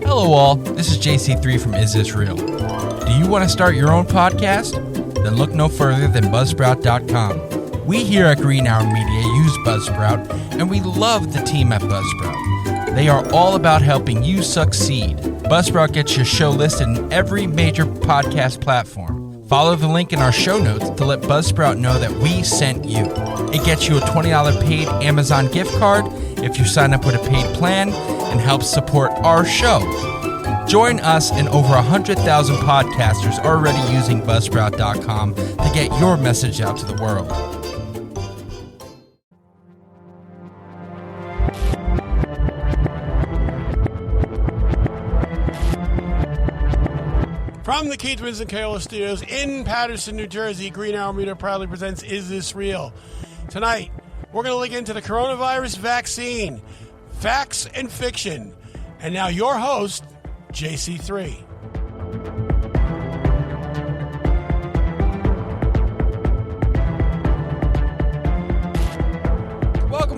Hello all, this is JC3 from Is This Real? Do you want to start your own podcast? Then look no further than Buzzsprout.com. We here at Green Hour Media use Buzzsprout, and we love the team at Buzzsprout. They are all about helping you succeed. Buzzsprout gets your show listed in every major podcast platform. Follow the link in our show notes to let Buzzsprout know that we sent you. It gets you a $20 paid Amazon gift card if you sign up with a paid plan and helps support our show. Join us and over 100,000 podcasters already using Buzzsprout.com to get your message out to the world. From the Keith Winston Kaola Studios in Paterson, New Jersey, Green Hour Media proudly presents Is This Real? Tonight, we're going to look into the coronavirus vaccine, facts and fiction. And now your host, JC3.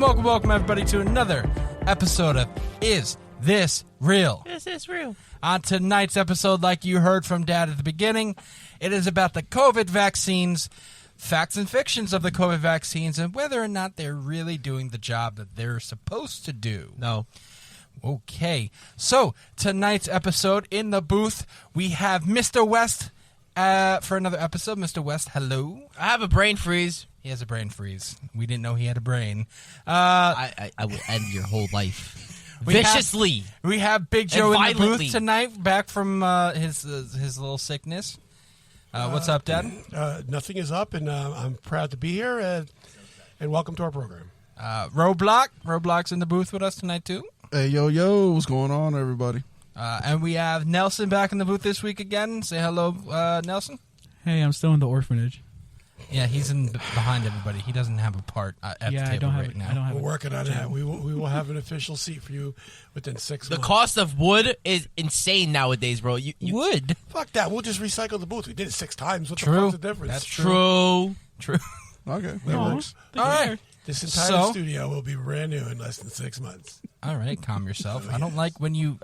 Welcome everybody to another episode of Is This Real? Is this real? On tonight's episode, like you heard from Dad at the beginning, it is about the COVID vaccines, facts and fictions of the COVID vaccines, and whether or not they're really doing the job that they're supposed to do. No. Okay, so tonight's episode in the booth, we have Mr. West for another episode. Mr. West, hello. I have a brain freeze. He has a brain freeze. We didn't know he had a brain. I will end your whole life. Viciously. We have Big Joe in the violently. booth tonight, back from his little sickness. What's up, Dad? Nothing is up, and I'm proud to be here, and welcome to our program. Roblox's in the booth with us tonight, too. Hey, yo, what's going on, everybody? And we have Nelson back in the booth this week again. Say hello, Nelson. Hey, I'm still in the orphanage. Yeah, he's behind everybody. He doesn't have a part at the table right now. I don't have We're working on that. We will have an official seat for you within 6 The months. cost of wood is insane nowadays, bro. You Wood. Fuck that. We'll just recycle the booth. We did it 6 times. What True. the fuck's the difference? That's True. True. Okay, that works. All right. This entire So- studio will be brand new in less than 6 months. All right, calm yourself. I don't like when you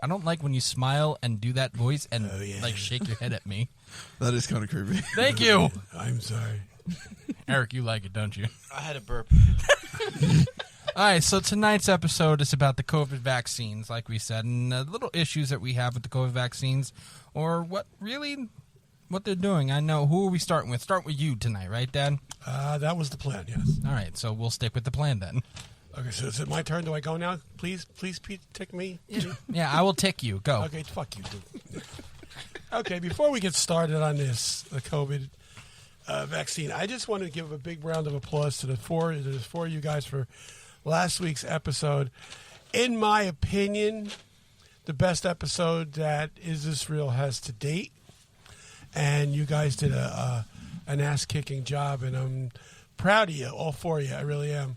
smile and do that voice and like shake your head at me. That is kind of creepy. Thank you. I'm sorry. Eric, you like it, don't you? I had a burp. All right, so tonight's episode is about the COVID vaccines, like we said, and the little issues that we have with the COVID vaccines, or what they're doing. I know. Who are we starting with? Start with you tonight, right, Dad? That was the plan, yes. All right, so we'll stick with the plan then. Okay, so is it my turn? Do I go now? Please, Pete, tick me. Yeah, I will tick you. Go. Okay, fuck you, dude. Okay, before we get started on the COVID vaccine, I just want to give a big round of applause to the four of you guys for last week's episode. In my opinion, the best episode that Is This Real has to date. And you guys did an ass-kicking job, and I'm proud of you, all four of you. I really am.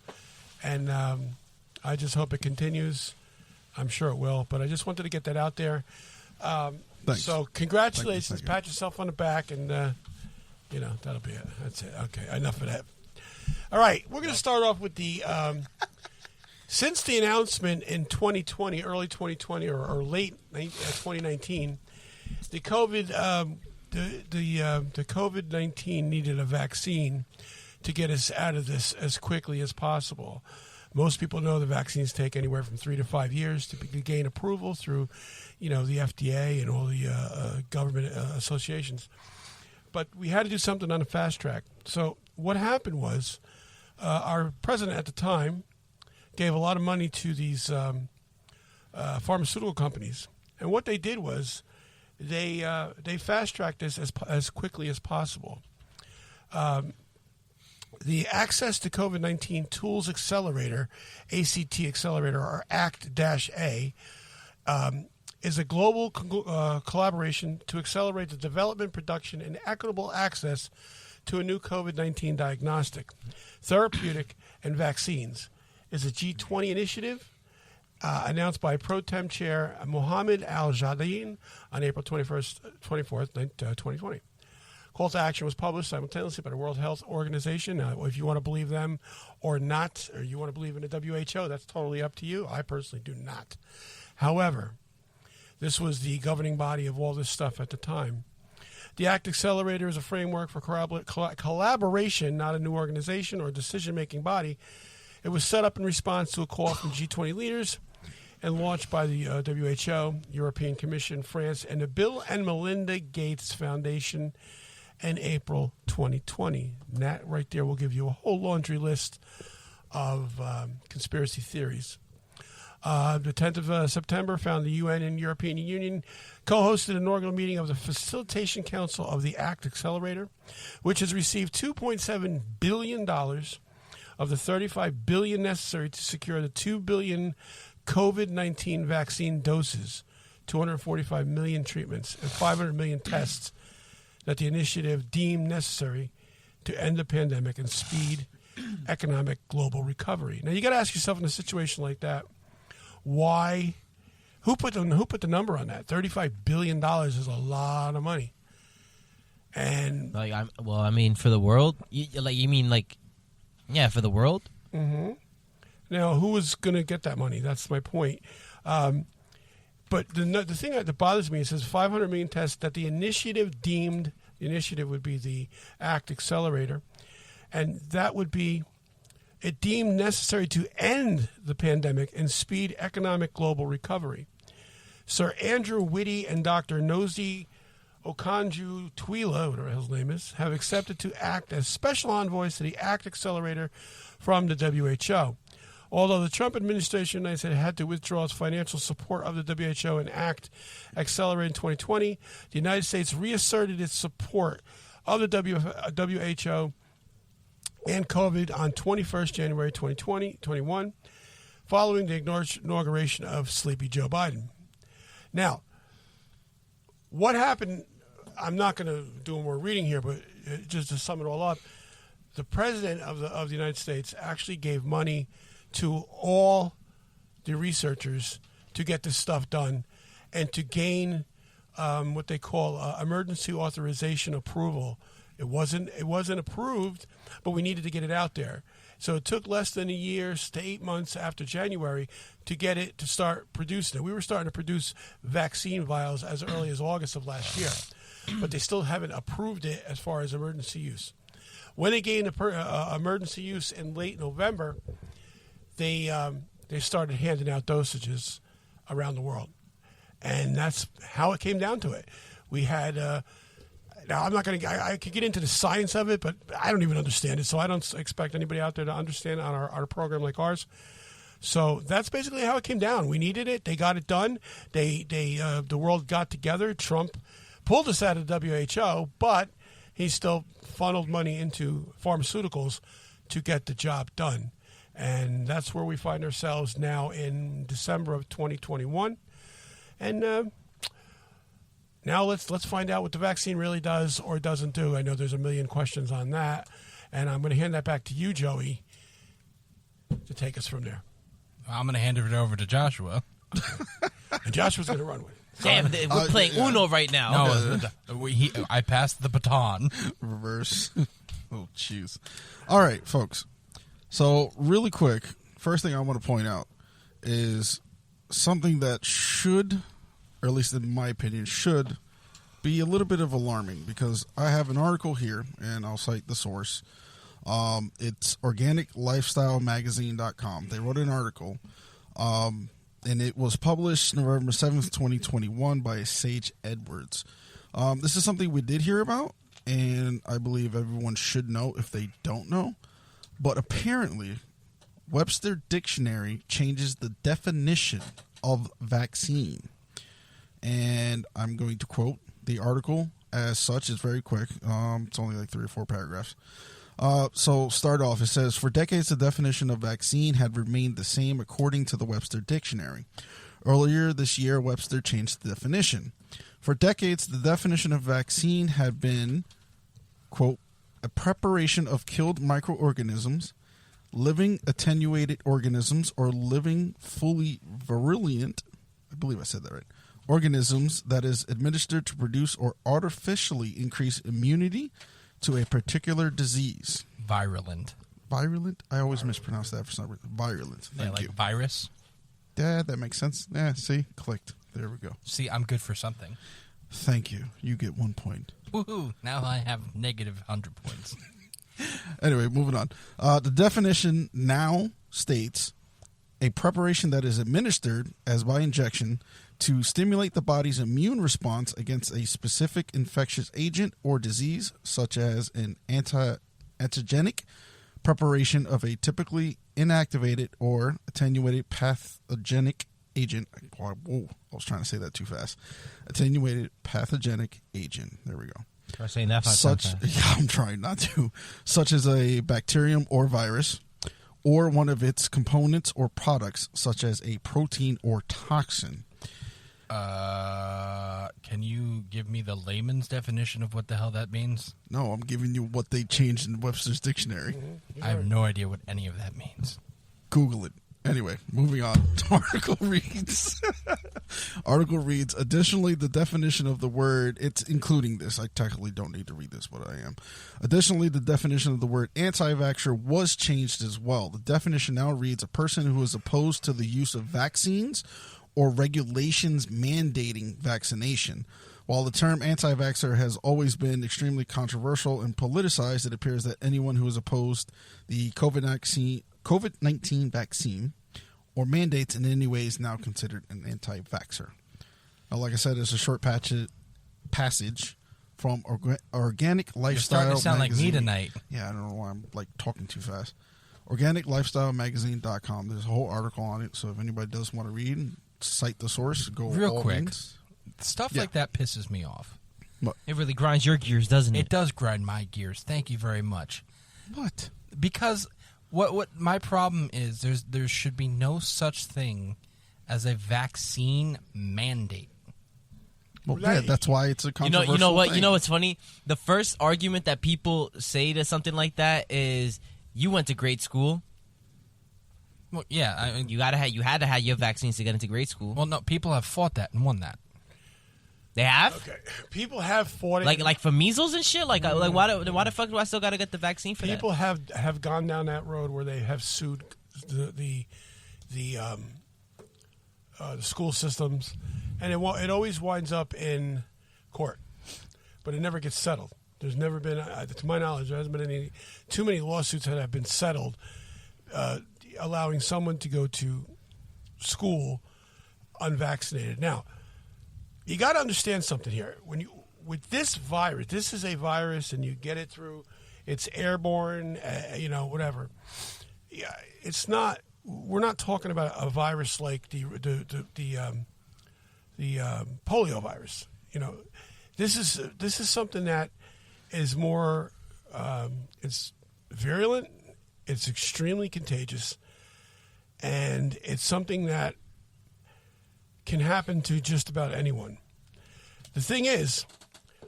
And I just hope it continues. I'm sure it will, but I just wanted to get that out there. Thanks. So congratulations. Thank you. Pat yourself on the back, and, that'll be it. That's it. Okay, enough of that. All right, we're going to start off with the since the announcement in 2020, early 2020 or late 2019, the COVID the COVID-19 needed a vaccine to get us out of this as quickly as possible. Most people know the vaccines take anywhere from 3 to 5 years to gain approval through, the FDA and all the government associations. But we had to do something on a fast track. So what happened was our president at the time gave a lot of money to these pharmaceutical companies. And what they did was they fast-tracked this as quickly as possible. The Access to COVID-19 Tools Accelerator, ACT Accelerator, or ACT-A, is a global collaboration to accelerate the development, production, and equitable access to a new COVID-19 diagnostic, therapeutic, and vaccines. Is a G20 initiative announced by Pro Tem Chair Mohammed Al-Jadeen on April 24th, 2020. Call to action was published simultaneously by the World Health Organization. If you want to believe them or not, or you want to believe in the WHO, that's totally up to you. I personally do not. However, This was the governing body of all this stuff at the time. The ACT Accelerator is a framework for collaboration, not a new organization or decision-making body. It was set up in response to a call from G20 leaders and launched by the WHO, European Commission, France, and the Bill and Melinda Gates Foundation in April 2020. And that right there will give you a whole laundry list of conspiracy theories. The 10th of September found the UN and European Union co-hosted an inaugural meeting of the Facilitation Council of the ACT Accelerator, which has received $2.7 billion of the $35 billion necessary to secure the 2 billion COVID-19 vaccine doses, 245 million treatments, and 500 million tests that the initiative deemed necessary to end the pandemic and speed economic global recovery. Now, you got to ask yourself in a situation like that, why? Who put the number on that? $35 billion is a lot of money. And for the world, you mean for the world? Mm-hmm. Now, who is going to get that money? That's my point. But the thing that bothers me is it says 500 million tests that the initiative deemed. The initiative would be the ACT Accelerator, and that would be it deemed necessary to end the pandemic and speed economic global recovery. Sir Andrew Whitty and Dr. Nosy Okonjo-Iweala, whatever his name is, have accepted to act as special envoys to the ACT Accelerator from the WHO. Although the Trump administration, I said, had to withdraw its financial support of the WHO and ACT Accelerator in 2020, the United States reasserted its support of the WHO and COVID on 21st January 2021, following the inauguration of Sleepy Joe Biden. Now, what happened, I'm not going to do more reading here, but just to sum it all up, the president of the United States actually gave money to all the researchers to get this stuff done and to gain what they call emergency authorization approval. It wasn't approved, but we needed to get it out there. So it took less than a year to 8 months after January to get it to start producing it. We were starting to produce vaccine vials as early as August of last year, but they still haven't approved it as far as emergency use. When they gained emergency use in late November, they started handing out dosages around the world, and that's how it came down to it. We had now I'm not going to. I could get into the science of it, but I don't even understand it, so I don't expect anybody out there to understand on our program like ours. So that's basically how it came down. We needed it. They got it done. The world got together. Trump pulled us out of the WHO, but he still funneled money into pharmaceuticals to get the job done. And that's where we find ourselves now in December of 2021. And now let's find out what the vaccine really does or doesn't do. I know there's a million questions on that. And I'm going to hand that back to you, Joey, to take us from there. I'm going to hand it over to Joshua. And Joshua's going to run with it. Damn, we're playing Uno right now. No, I passed the baton. Reverse. Oh, jeez. All right, folks. So, really quick, first thing I want to point out is something that should, or at least in my opinion, should be a little bit of alarming, because I have an article here, and I'll cite the source. It's organiclifestylemagazine.com. They wrote an article, and it was published November 7th, 2021 by Sage Edwards. This is something we did hear about, and I believe everyone should know if they don't know. But apparently, Webster Dictionary changes the definition of vaccine. And I'm going to quote the article as such. It's very quick. It's only like 3 or 4 paragraphs. So start off. It says, for decades, the definition of vaccine had remained the same according to the Webster Dictionary. Earlier this year, Webster changed the definition. For decades, the definition of vaccine had been, quote, a preparation of killed microorganisms, living attenuated organisms, or living fully virulent, I believe I said that right, organisms that is administered to produce or artificially increase immunity to a particular disease. Virulent. Virulent? I always mispronounce that for some reason. Virulent. Thank you. Virus? Yeah, that makes sense. Yeah, see? Clicked. There we go. See, I'm good for something. Thank you. You get 1 point. Woohoo! Now I have negative 100 points. Anyway, moving on. The definition now states a preparation that is administered as by injection to stimulate the body's immune response against a specific infectious agent or disease, such as an antigenic preparation of a typically inactivated or attenuated pathogenic agent. Whoa, I was trying to say that too fast. Attenuated pathogenic agent. There we go. Try saying that Yeah, I'm trying not to. Such as a bacterium or virus, or one of its components or products, such as a protein or toxin. Can you give me the layman's definition of what the hell that means? No, I'm giving you what they changed in Webster's dictionary. I have no idea what any of that means. Google it. Anyway, moving on. Article reads. Article reads, additionally, the definition of the word, it's including this. I technically don't need to read this, but I am. Additionally, the definition of the word anti-vaxxer was changed as well. The definition now reads, a person who is opposed to the use of vaccines or regulations mandating vaccination. While the term anti-vaxxer has always been extremely controversial and politicized, it appears that anyone who is opposed the COVID-19 vaccine or mandates in any way is now considered an anti-vaxxer. Now, like I said, it's a short passage from Organic Lifestyle You're starting to sound magazine. like me tonight. Yeah, I don't know why I'm talking too fast. OrganicLifestyleMagazine.com. There's a whole article on it, so if anybody does want to read, cite the source. Go Real all quick. means. Stuff Yeah. like that pisses me off. It really grinds your gears, doesn't it? It does grind my gears. Thank you very much. What? Because what my problem is, there should be no such thing as a vaccine mandate. Well, yeah, that's why it's a controversial You know what? thing. You know what's funny? The first argument that people say to something like that is, "You went to grade school. Well, yeah, You had to have your vaccines to get into grade school." well, no, people have fought that and won that. They have, Okay, people have fought it. like for measles and shit. Like why the fuck do I still got to get the vaccine for People have gone down that road where they have sued the school systems, and it always winds up in court, but it never gets settled. There's never been, to my knowledge, there hasn't been too many lawsuits that have been settled, allowing someone to go to school unvaccinated. Now, you got to understand something here. With this virus, this is a virus, and you get it through. It's airborne, whatever. Yeah, it's not. We're not talking about a virus like the polio virus. This is something that is more. It's virulent. It's extremely contagious, and it's something that can happen to just about anyone. The thing is,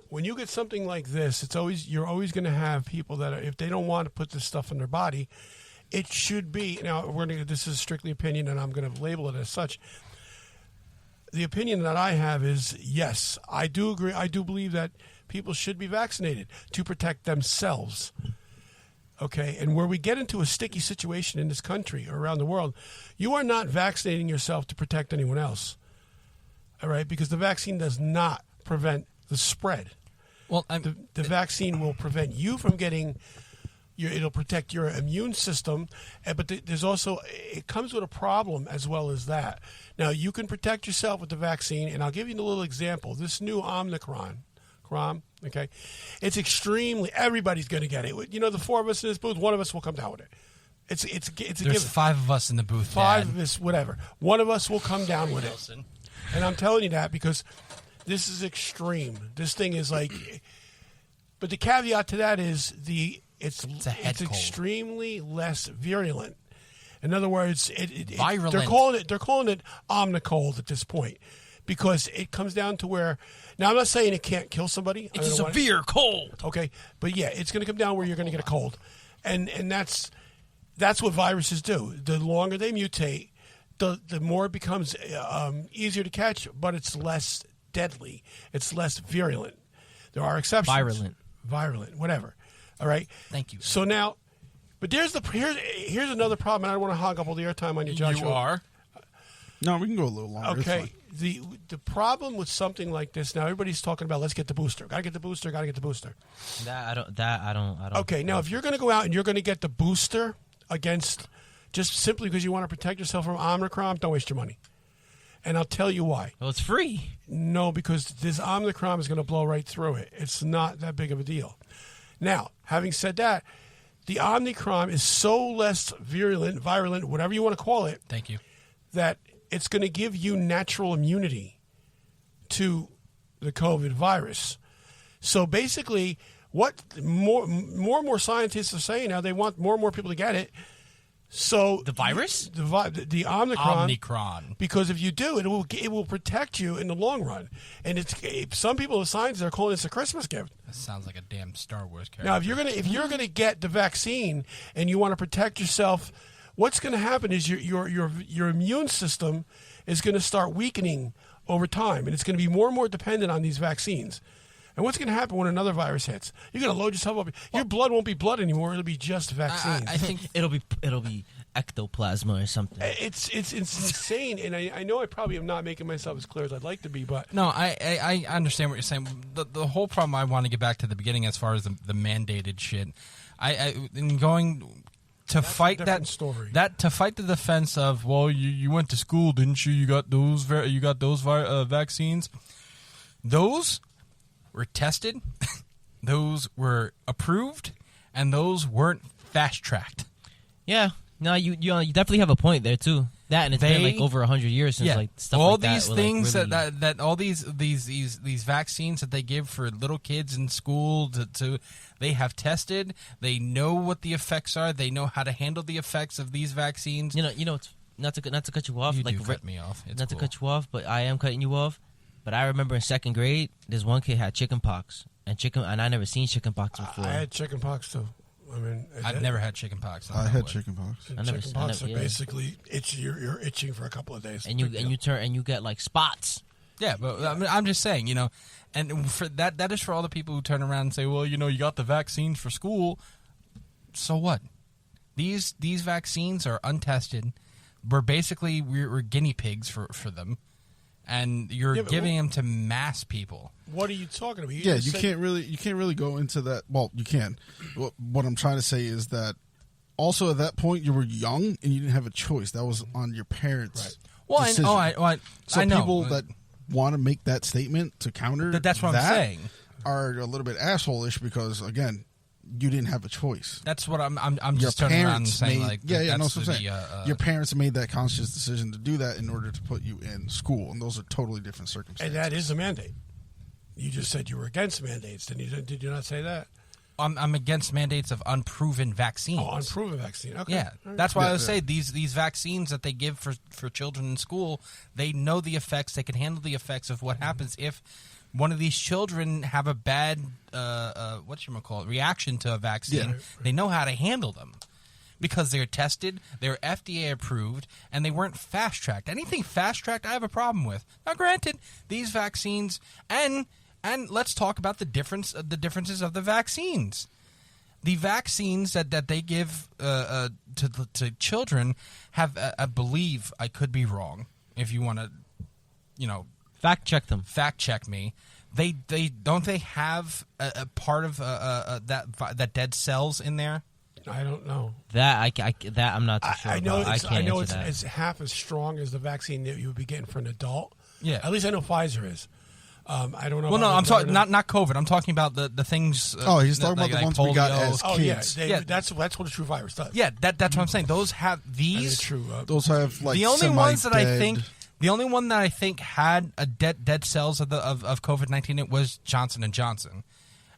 when you get something like this, you're always going to have people that if they don't want to put this stuff in their body, it should be. Now this is strictly opinion, and I'm going to label it as such. The opinion that I have is yes, I do agree. I do believe that people should be vaccinated to protect themselves. Okay, and where we get into a sticky situation in this country or around the world, you are not vaccinating yourself to protect anyone else. All right, because the vaccine does not prevent the spread. Well, the vaccine will prevent you from getting. It'll protect your immune system, but there's also it comes with a problem as well as that. Now you can protect yourself with the vaccine, and I'll give you a little example. This new Omicron, okay, it's everybody's going to get it. The four of us in this booth, one of us will come down with it. It's a there's given. 5 of us in the booth. Five Dad. of us, whatever. One of us will come down with it. And I'm telling you that because this is extreme. This thing is like, but the caveat to that is it's a head cold. extremely less virulent. In other words, Virulent. they're calling it Omnicold at this point because it comes down to where. Now I'm not saying it can't kill somebody. It's a severe cold. Okay, but yeah, it's going to come down where you're going to get a cold, and that's what viruses do. The longer they mutate, the more it becomes easier to catch, but it's less deadly. It's less virulent. There are exceptions. Virulent, whatever. All right. Thank you. So now, but here's another problem, and I don't want to hog up all the airtime on you, Joshua. You are. No, we can go a little longer. It's Okay. fine. The problem with something like this now, everybody's talking about let's get the booster. Got to get the booster. Got to get the booster. I don't. Okay. Now, if you're going to go out and you're going to get the booster against just simply because you want to protect yourself from Omicron, don't waste your money. And I'll tell you why. Well, it's free. No, because this Omicron is going to blow right through it. It's not that big of a deal. Now, having said that, the Omicron is so less virulent, whatever you want to call it, Thank you. that it's going to give you natural immunity to the COVID virus. So basically, what more and more scientists are saying now, they want more and more people to get it. So The virus? the Omicron, Omicron. because if you do, it will protect you in the long run. And it's some people of science are calling this a Christmas gift. That sounds like a damn Star Wars character. Now, if you're gonna get the vaccine and you want to protect yourself, what's going to happen is your immune system is going to start weakening over time, and it's going to be more and more dependent on these vaccines. And what's going to happen when another virus hits? You're going to load yourself up. Your blood won't be blood anymore. It'll be just vaccines. I think it'll be ectoplasma or something. It's insane, and I know I probably am not making myself as clear as I'd like to be, but No, I understand what you're saying. The whole problem I want to get back to the beginning as far as the mandated shit. In going to fight a different that story. to fight the defense of, well, you went to school, didn't you? You got those vaccines. Those were tested, those were approved, and those weren't fast tracked. Yeah. No, you definitely have a point there too. That and it's been like over 100 years since like stuff all like that. these were, things like, really, that all these vaccines that they give for little kids in school to they have tested. They know what the effects are. They know how to handle the effects of these vaccines. you know, it's not to cut you off. You like do cut me off. It's not cool. to cut you off, but I am cutting you off. But I remember in second grade, this one kid had chicken pox, and I never seen chicken pox before. I had chicken pox too. I mean, I've never had chicken pox. I had chicken pox. Chicken pox are yeah. basically you're itching for a couple of days. and you get like spots. Yeah, but I mean, I'm just saying, and for that is for all the people who turn around and say, well, you got the vaccines for school. So what? These vaccines are untested. We're guinea pigs for them, and you're giving them to mass people. What are you talking about? You can't really go into that. Well, you can. What I'm trying to say is that also at that point you were young and you didn't have a choice. That was on your parents. Well, decision. So I know. people that want to make that statement to counter That's what I'm saying. are a little bit asshole-ish because again, you didn't have a choice. That's what I'm Your just turning around and parents saying, made, like, no, that's that's what I'm saying. Your parents made that conscious decision to do that in order to put you in school, and those are totally different circumstances. And that is a mandate. You just said you were against mandates, did you not say that? I'm against mandates of unproven vaccines. Oh, unproven vaccine. Okay. Yeah, All right. that's why I was saying these vaccines that they give for children in school, they know the effects. They can handle the effects of what happens if one of these children have a bad reaction to a vaccine. Yeah. They know how to handle them because they're tested, they're FDA approved, and they weren't fast tracked. Anything fast tracked, I have a problem with. Now, granted, these vaccines and let's talk about the differences of the vaccines. The vaccines that they give to children have, I believe, I could be wrong. If you want to, Fact check them. fact check me. They don't they have a part of that dead cells in there? I don't know. That I'm not too sure. I know. about. I can't answer that. It's half as strong as the vaccine that you would be getting for an adult. Yeah. At least I know Pfizer is. I don't know. Well, no, about I'm talking Moderna. not COVID. I'm talking about the things. He's talking about the ones we got as Oh kids. yeah, Yeah. that's what a true virus does. Yeah, that's what I'm saying. Those have That is these. true. Those have like The only ones that I semi-dead- think, the only one that I think had a dead cells of COVID-19, it was Johnson and Johnson,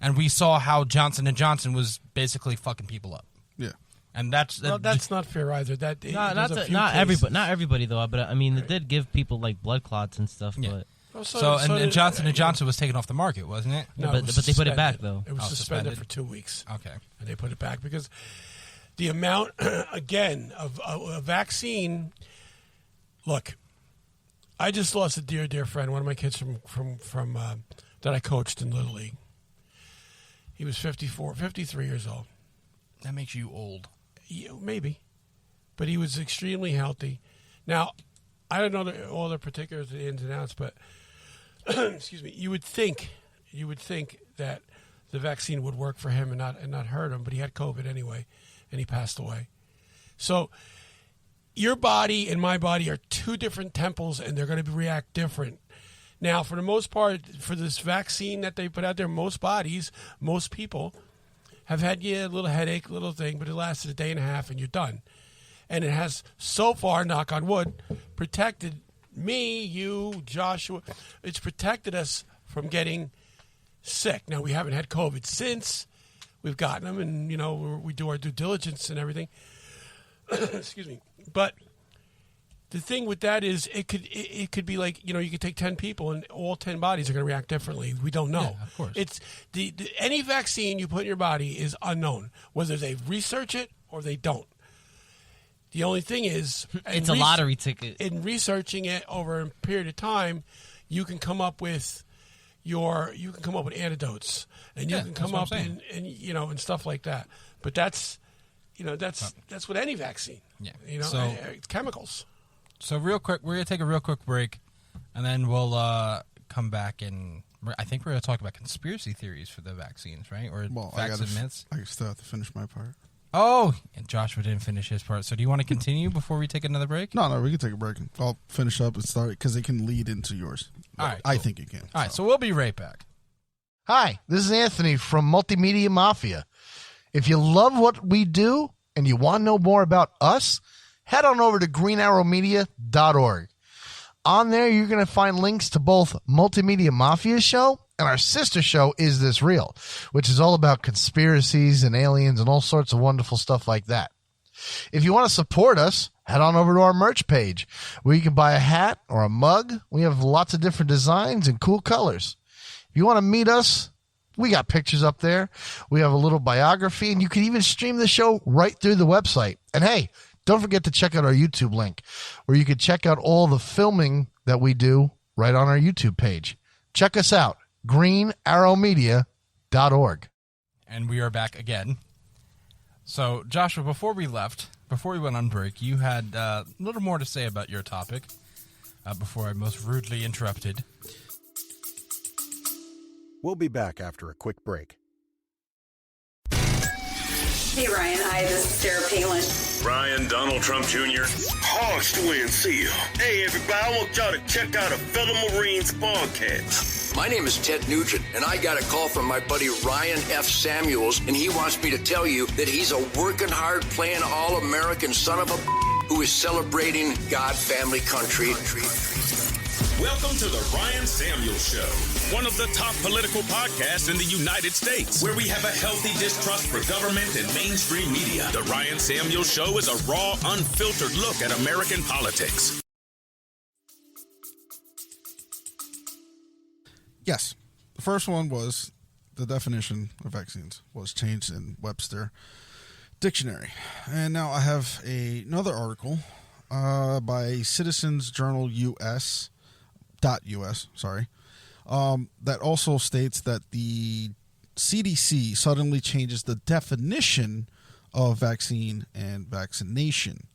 and we saw how Johnson and Johnson was basically fucking people up, Yeah. and that's not fair either. That Not there's a few everybody. cases. Not everybody though. But I mean, it did give people like blood clots and stuff. Yeah. But Well, so did- and Johnson and Johnson was taken off the market, wasn't it? No, But- it was but they put it back, suspended. though. It was Oh, suspended suspended? for 2 weeks. Okay. And they put it back because the amount, again, of a vaccine. Look, I just lost a dear friend, one of my kids from that I coached in Little League. He was 53 years old. That makes you old. Yeah, maybe. But he was extremely healthy. Now, I don't know all the particulars, the ins and outs, but excuse me. You would think that the vaccine would work for him and not hurt him, but he had COVID anyway, and he passed away. So your body and my body are two different temples, and they're going to react different. Now, for the most part, for this vaccine that they put out there, most people have had a little headache, little thing, but it lasted a day and a half, and you're done. And it has so far, knock on wood, protected me, you, Joshua. It's protected us from getting sick. Now, we haven't had COVID since we've gotten them, and, we do our due diligence and everything. Excuse me. But the thing with that is it could be like, you could take 10 people and all 10 bodies are going to react differently. We don't know. Yeah, of course. It's any vaccine you put in your body is unknown, whether they research it or they don't. The only thing is, it's a lottery ticket. In researching it over a period of time, you can come up with antidotes, and you can come up and and stuff like that. But that's with any vaccine. Yeah. So, it's chemicals. So real quick, we're going to take a real quick break, and then we'll come back, and I think we're going to talk about conspiracy theories for the vaccines, right? Or facts and myths. I still have to finish my part. Oh, and Joshua didn't finish his part. So do you want to continue before we take another break? No, we can take a break. I'll finish up and start because it can lead into yours. All right, I cool. think it can. All right, so we'll be right back. Hi, this is Anthony from Multimedia Mafia. If you love what we do and you want to know more about us, head on over to greenarrowmedia.org. On there, you're going to find links to both Multimedia Mafia show and our sister show, Is This Real?, which is all about conspiracies and aliens and all sorts of wonderful stuff like that. If you want to support us, head on over to our merch page where you can buy a hat or a mug. We have lots of different designs and cool colors. If you want to meet us, we got pictures up there. We have a little biography, and you can even stream the show right through the website. And hey, don't forget to check out our YouTube link where you can check out all the filming that we do right on our YouTube page. Check us out, greenarrowmedia.org. And we are back again. So, Joshua, before we went on break, you had a little more to say about your topic before I most rudely interrupted. We'll be back after a quick break. Hey, Ryan. Hi, this is Sarah Palin. Ryan, Donald Trump Jr. Harsh to win seal. Hey, everybody, I want y'all to check out a fellow Marines podcast. My name is Ted Nugent, and I got a call from my buddy Ryan F. Samuels, and he wants me to tell you that he's a working hard, playing all-American son of a who is celebrating God, family, country. Welcome to the Ryan Samuels Show, one of the top political podcasts in the United States, where we have a healthy distrust for government and mainstream media. The Ryan Samuels Show is a raw, unfiltered look at American politics. Yes. The first one was the definition of vaccines was changed in Webster Dictionary. And now I have another article by Citizens Journal US, that also states that the CDC suddenly changes the definition of vaccine and vaccination.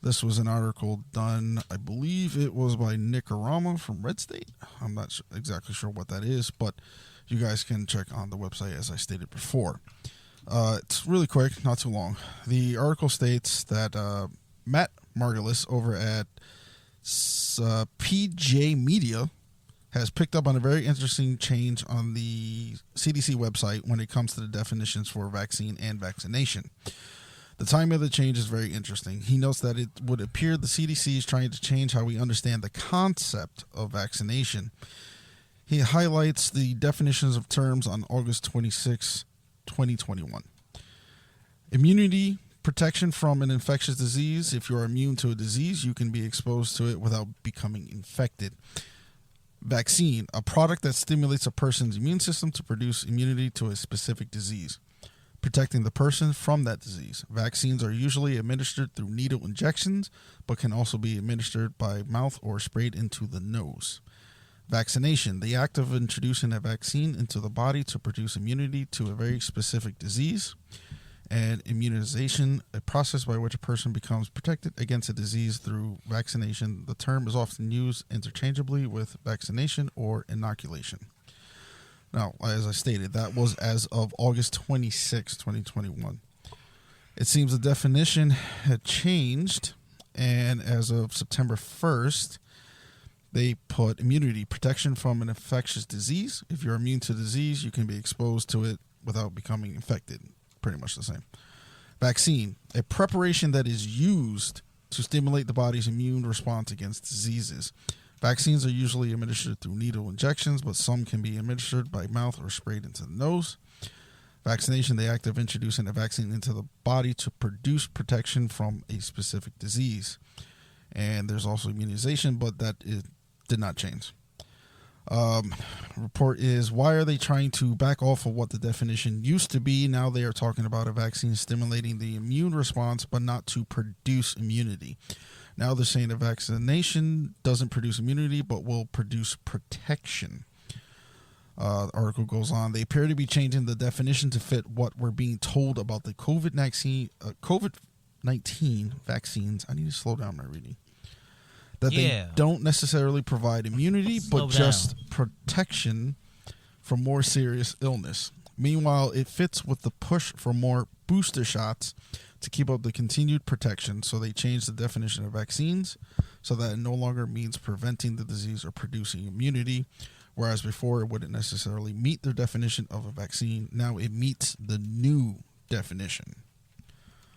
This was an article done, I believe it was by Nick Arama from Red State. I'm not exactly sure what that is, but you guys can check on the website as I stated before. It's really quick, not too long. The article states that Matt Margulis over at PJ Media has picked up on a very interesting change on the CDC website when it comes to the definitions for vaccine and vaccination. The timing of the change is very interesting. He notes that it would appear the CDC is trying to change how we understand the concept of vaccination. He highlights the definitions of terms on August 26, 2021. Immunity, protection from an infectious disease. If you are immune to a disease, you can be exposed to it without becoming infected. Vaccine, a product that stimulates a person's immune system to produce immunity to a specific disease, protecting the person from that disease. Vaccines are usually administered through needle injections, but can also be administered by mouth or sprayed into the nose. Vaccination, the act of introducing a vaccine into the body to produce immunity to a very specific disease. And immunization, a process by which a person becomes protected against a disease through vaccination. The term is often used interchangeably with vaccination or inoculation. Now, as I stated, that was as of August 26, 2021. It seems the definition had changed, and as of September 1st, they put immunity, protection from an infectious disease. If you're immune to disease, you can be exposed to it without becoming infected. Pretty much the same. Vaccine, a preparation that is used to stimulate the body's immune response against diseases. Vaccines are usually administered through needle injections, but some can be administered by mouth or sprayed into the nose. Vaccination, the act of introducing a vaccine into the body to produce protection from a specific disease. And there's also immunization, but that did not change. Report is, why are they trying to back off of what the definition used to be? Now they are talking about a vaccine stimulating the immune response, but not to produce immunity. Now they're saying a vaccination doesn't produce immunity, but will produce protection. The article goes on. They appear to be changing the definition to fit what we're being told about the COVID-19 vaccines. I need to slow down my reading. That they don't necessarily provide immunity, but just protection from more serious illness. Meanwhile, it fits with the push for more booster shots to keep up the continued protection, so they changed the definition of vaccines so that it no longer means preventing the disease or producing immunity, whereas before it wouldn't necessarily meet their definition of a vaccine. Now it meets the new definition.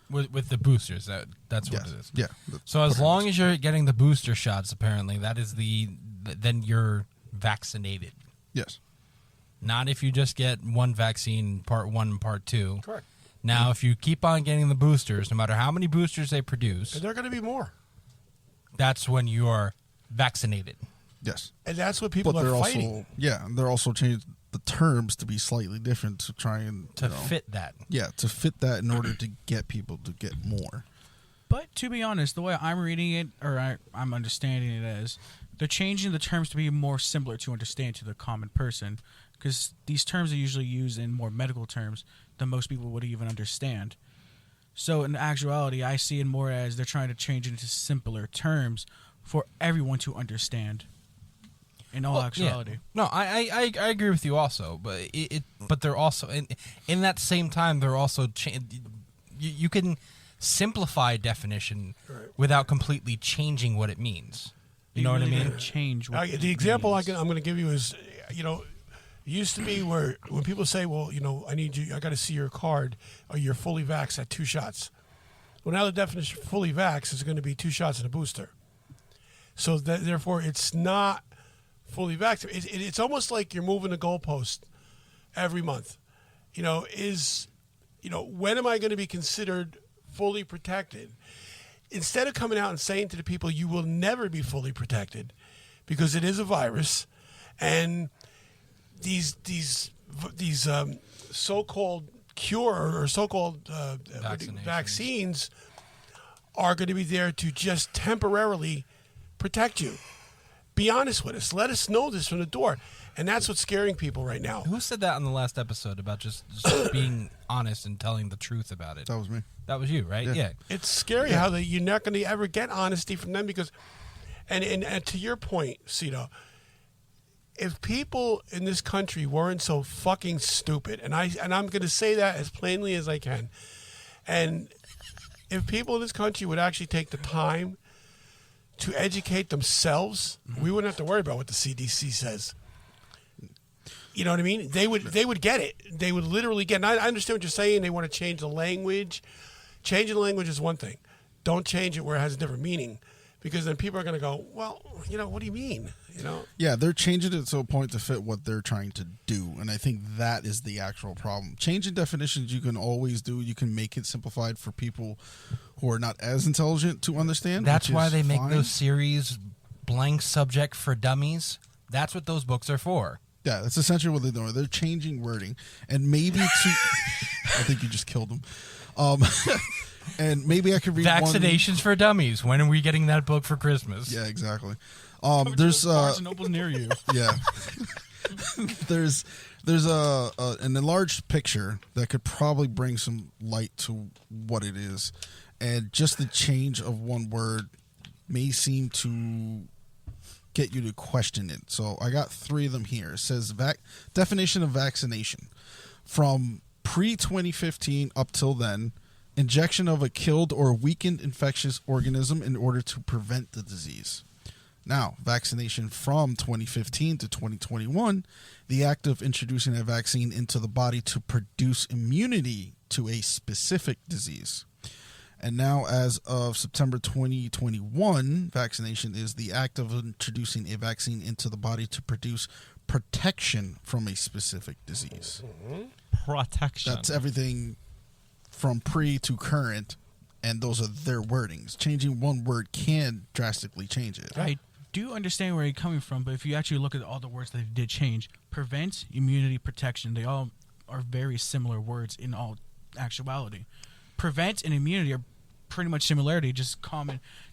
With the boosters, that's what it is. Yeah. So as long as you're getting the booster shots, apparently, that is then you're vaccinated. Yes. Not if you just get one vaccine, part 1 and part 2. Correct. Now, if you keep on getting the boosters, no matter how many boosters they produce, and there are going to be more. That's when you are vaccinated. Yes. And that's what people are fighting. They're also changed the terms to be slightly different to try and fit that. Yeah, to fit that in order to get people to get more. But to be honest, the way I'm reading it, or I'm understanding it as, they're changing the terms to be more simpler to understand to the common person, because these terms are usually used in more medical terms than most people would even understand. So in actuality, I see it more as they're trying to change it into simpler terms for everyone to understand. In all actuality, no, I agree with you also, but but they're also in that same time they're also you can simplify definition without completely changing what it means. You know what I mean? Change. The example I'm going to give you is, it used to be where when people say, well, I got to see your card or you're fully vaxxed at 2 shots. Well, now the definition of fully vaxxed is going to be 2 shots and a booster. So therefore, it's not fully vaccinated. It's almost like you're moving the goalpost every month. When am I going to be considered fully protected? Instead of coming out and saying to the people, you will never be fully protected because it is a virus, and these so-called cure or so-called vaccines are going to be there to just temporarily protect you. Be honest with us. Let us know this from the door. And that's what's scaring people right now. Who said that on the last episode about just being honest and telling the truth about it? That was me. That was you, right? Yeah. It's scary how you're not going to ever get honesty from them because, and to your point, Cito, if people in this country weren't so fucking stupid, and I'm going to say that as plainly as I can, and if people in this country would actually take the time to educate themselves, we wouldn't have to worry about what the CDC says. You know what I mean? They would get it. They would literally get it. And I understand what you're saying. They want to change the language. Changing the language is one thing. Don't change it where it has a different meaning, because then people are going to go, well, what do you mean? Yeah, they're changing it to a point to fit what they're trying to do, and I think that is the actual problem. Changing definitions you can always do. You can make it simplified for people who are not as intelligent to understand. That's why they make those series Blank Subject for Dummies. That's what those books are for. Yeah, that's essentially what they're doing. They're changing wording, and maybe to I think you just killed them. And maybe I could read Vaccinations for Dummies. When are we getting that book for Christmas? Yeah, exactly. There's Barnes and Noble near you. Yeah. there's There's an enlarged picture that could probably bring some light to what it is, and just the change of one word may seem to get you to question it. So I got 3 of them here. It says definition of vaccination. From pre-2015 up till then, injection of a killed or weakened infectious organism in order to prevent the disease. Now, vaccination from 2015 to 2021, the act of introducing a vaccine into the body to produce immunity to a specific disease. And now, as of September 2021, vaccination is the act of introducing a vaccine into the body to produce protection from a specific disease. Protection. That's everything from pre to current, and those are their wordings. Changing one word can drastically change it. I do understand where you're coming from, but if you actually look at all the words that they did change, prevent, immunity, protection, they all are very similar words in all actuality. Prevent and immunity are pretty much similarity, just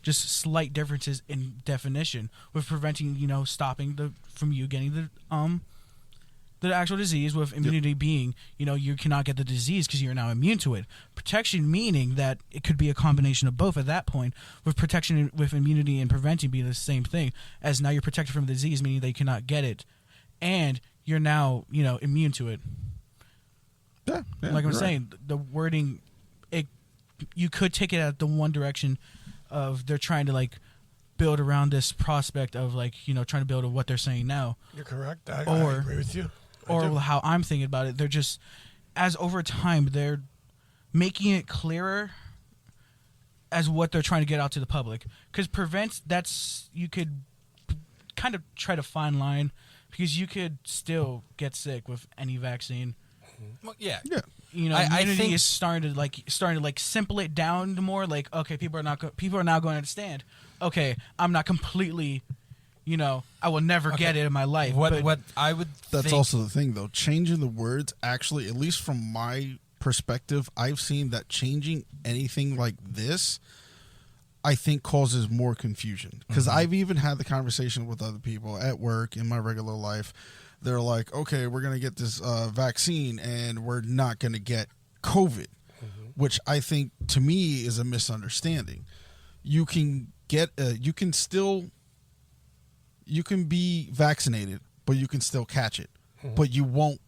slight differences in definition. With preventing, stopping from you getting the actual disease, with immunity being, you cannot get the disease because you're now immune to it. Protection meaning that it could be a combination of both at that point, with protection with immunity and preventing being the same thing, as now you're protected from the disease, meaning that you cannot get it, and you're now, immune to it. Yeah, like I'm saying, the wording, you could take it at the one direction of they're trying to build around this prospect of trying to build on what they're saying now. You're correct. I agree with you. How I'm thinking about it, they're just, as over time, they're making it clearer as what they're trying to get out to the public. Because prevent, you could kind of try to fine line, because you could still get sick with any vaccine. Well, yeah. Immunity is starting to simple it down to more okay, people are now going to understand. Okay, I'm not completely, I will never get it in my life. What I would That's also the thing, though. Changing the words, actually, at least from my perspective, I've seen that changing anything like this, I think, causes more confusion. Because I've even had the conversation with other people at work, in my regular life. They're like, okay, we're going to get this vaccine and we're not going to get COVID, which I think, to me, is a misunderstanding. You can be vaccinated, but you can still catch it, but you won't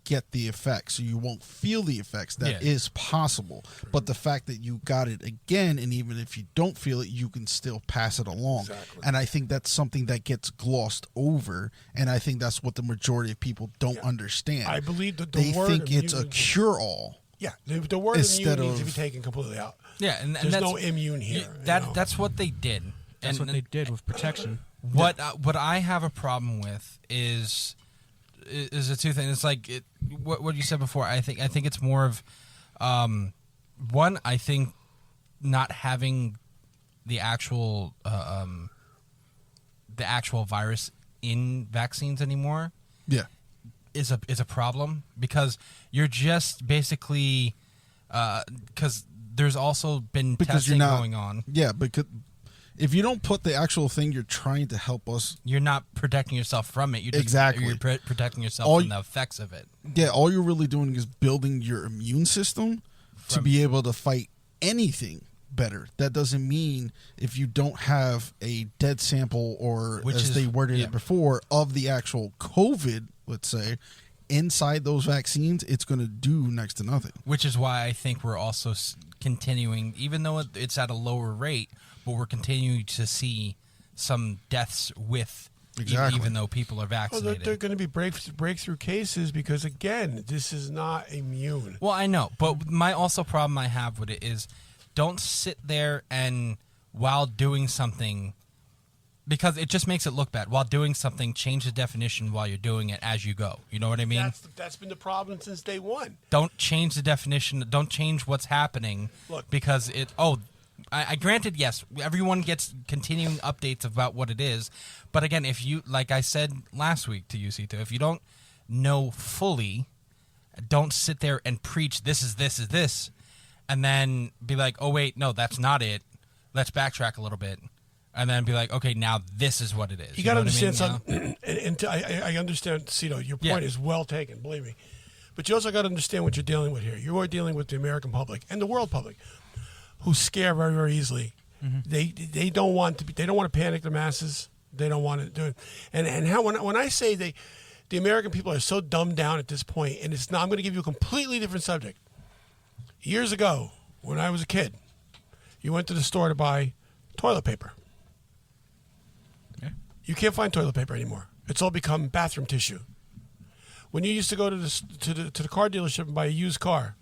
get the effects, so you won't feel the effects. That is possible. But the fact that you got it again, and even if you don't feel it, you can still pass it along. Exactly. And I think that's something that gets glossed over, and I think that's what the majority of people don't understand. I believe that they think it's a cure-all. Yeah, the word immune needs to be taken completely out. Yeah, and there's no immune here. That's what they did. That's what they did with protection. What I have a problem with is the two things. It's like what you said before. I think it's more of one. I think not having the actual virus in vaccines anymore. Yeah, is a problem, because you're just basically because there's also been testing going on. Yeah, because if you don't put the actual thing you're trying to help us, you're not protecting yourself from it. You're protecting yourself from the effects of it. Yeah, all you're really doing is building your immune system to be able to fight anything better. That doesn't mean if you don't have a dead sample, or as they worded it before, of the actual COVID, let's say, inside those vaccines, it's going to do next to nothing. Which is why I think we're also continuing, even though it's at a lower rate, but we're continuing to see some deaths with, even though people are vaccinated. Well, there are going to be breakthrough cases because, again, this is not immune. Well, I know, but my also problem I have with it is, don't sit there and while doing something, because it just makes it look bad. While doing something, change the definition while you're doing it as you go. You know what I mean? That's been the problem since day one. Don't change the definition. Don't change what's happening. Look, because I granted, yes, everyone gets continuing updates about what it is. But again, if you, like I said last week to you, Cito, if you don't know fully, don't sit there and preach this is this, and then be like, oh, wait, no, that's not it. Let's backtrack a little bit. and then be like, okay, now this is what it is. You got to know what I understand mean? something. And I understand, Cito, your point is well taken, believe me. But you also got to understand what you're dealing with here. You are dealing with the American public and the world public, who scare very, very easily. They don't want to be. They don't want to panic the masses. They don't want to do it. And how when I say the American people are so dumbed down at this point, and it's not. I'm going to give you a completely different subject. Years ago, when I was a kid, you went to the store to buy toilet paper. Yeah. You can't find toilet paper anymore. It's all become bathroom tissue. When you used to go to the car dealership and buy a used car,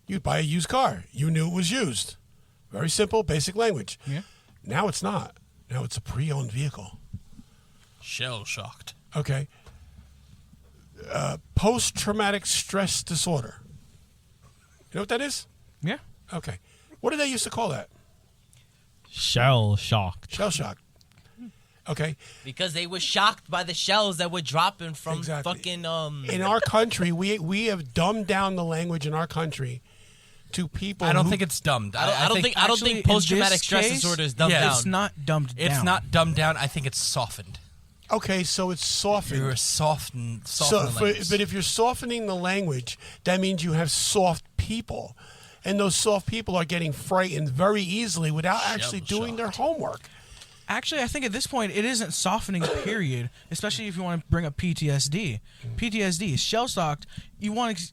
you'd buy a used car. You knew it was used. Very simple, basic language. Yeah. Now it's not. Now it's a pre-owned vehicle. Shell shocked. Okay. Post-traumatic stress disorder. You know what that is? Yeah. Okay. What did they used to call that? Shell shocked. Shell shock. Okay. Because they were shocked by the shells that were dropping from Exactly. fucking In our country, we have dumbed down the language in our country to people. I don't who- think it's dumbed. I don't Actually, think post-traumatic in this stress case, disorder is dumbed yeah, down. It's not dumbed down. It's not dumbed down. I think it's softened. Okay, so it's softened. You're softening the language. But if you're softening the language, that means you have soft people. And those soft people are getting frightened very easily without actually doing their homework. Actually, I think at this point it isn't softening. Period. Especially if you want to bring up PTSD. PTSD is shell shocked. You want to.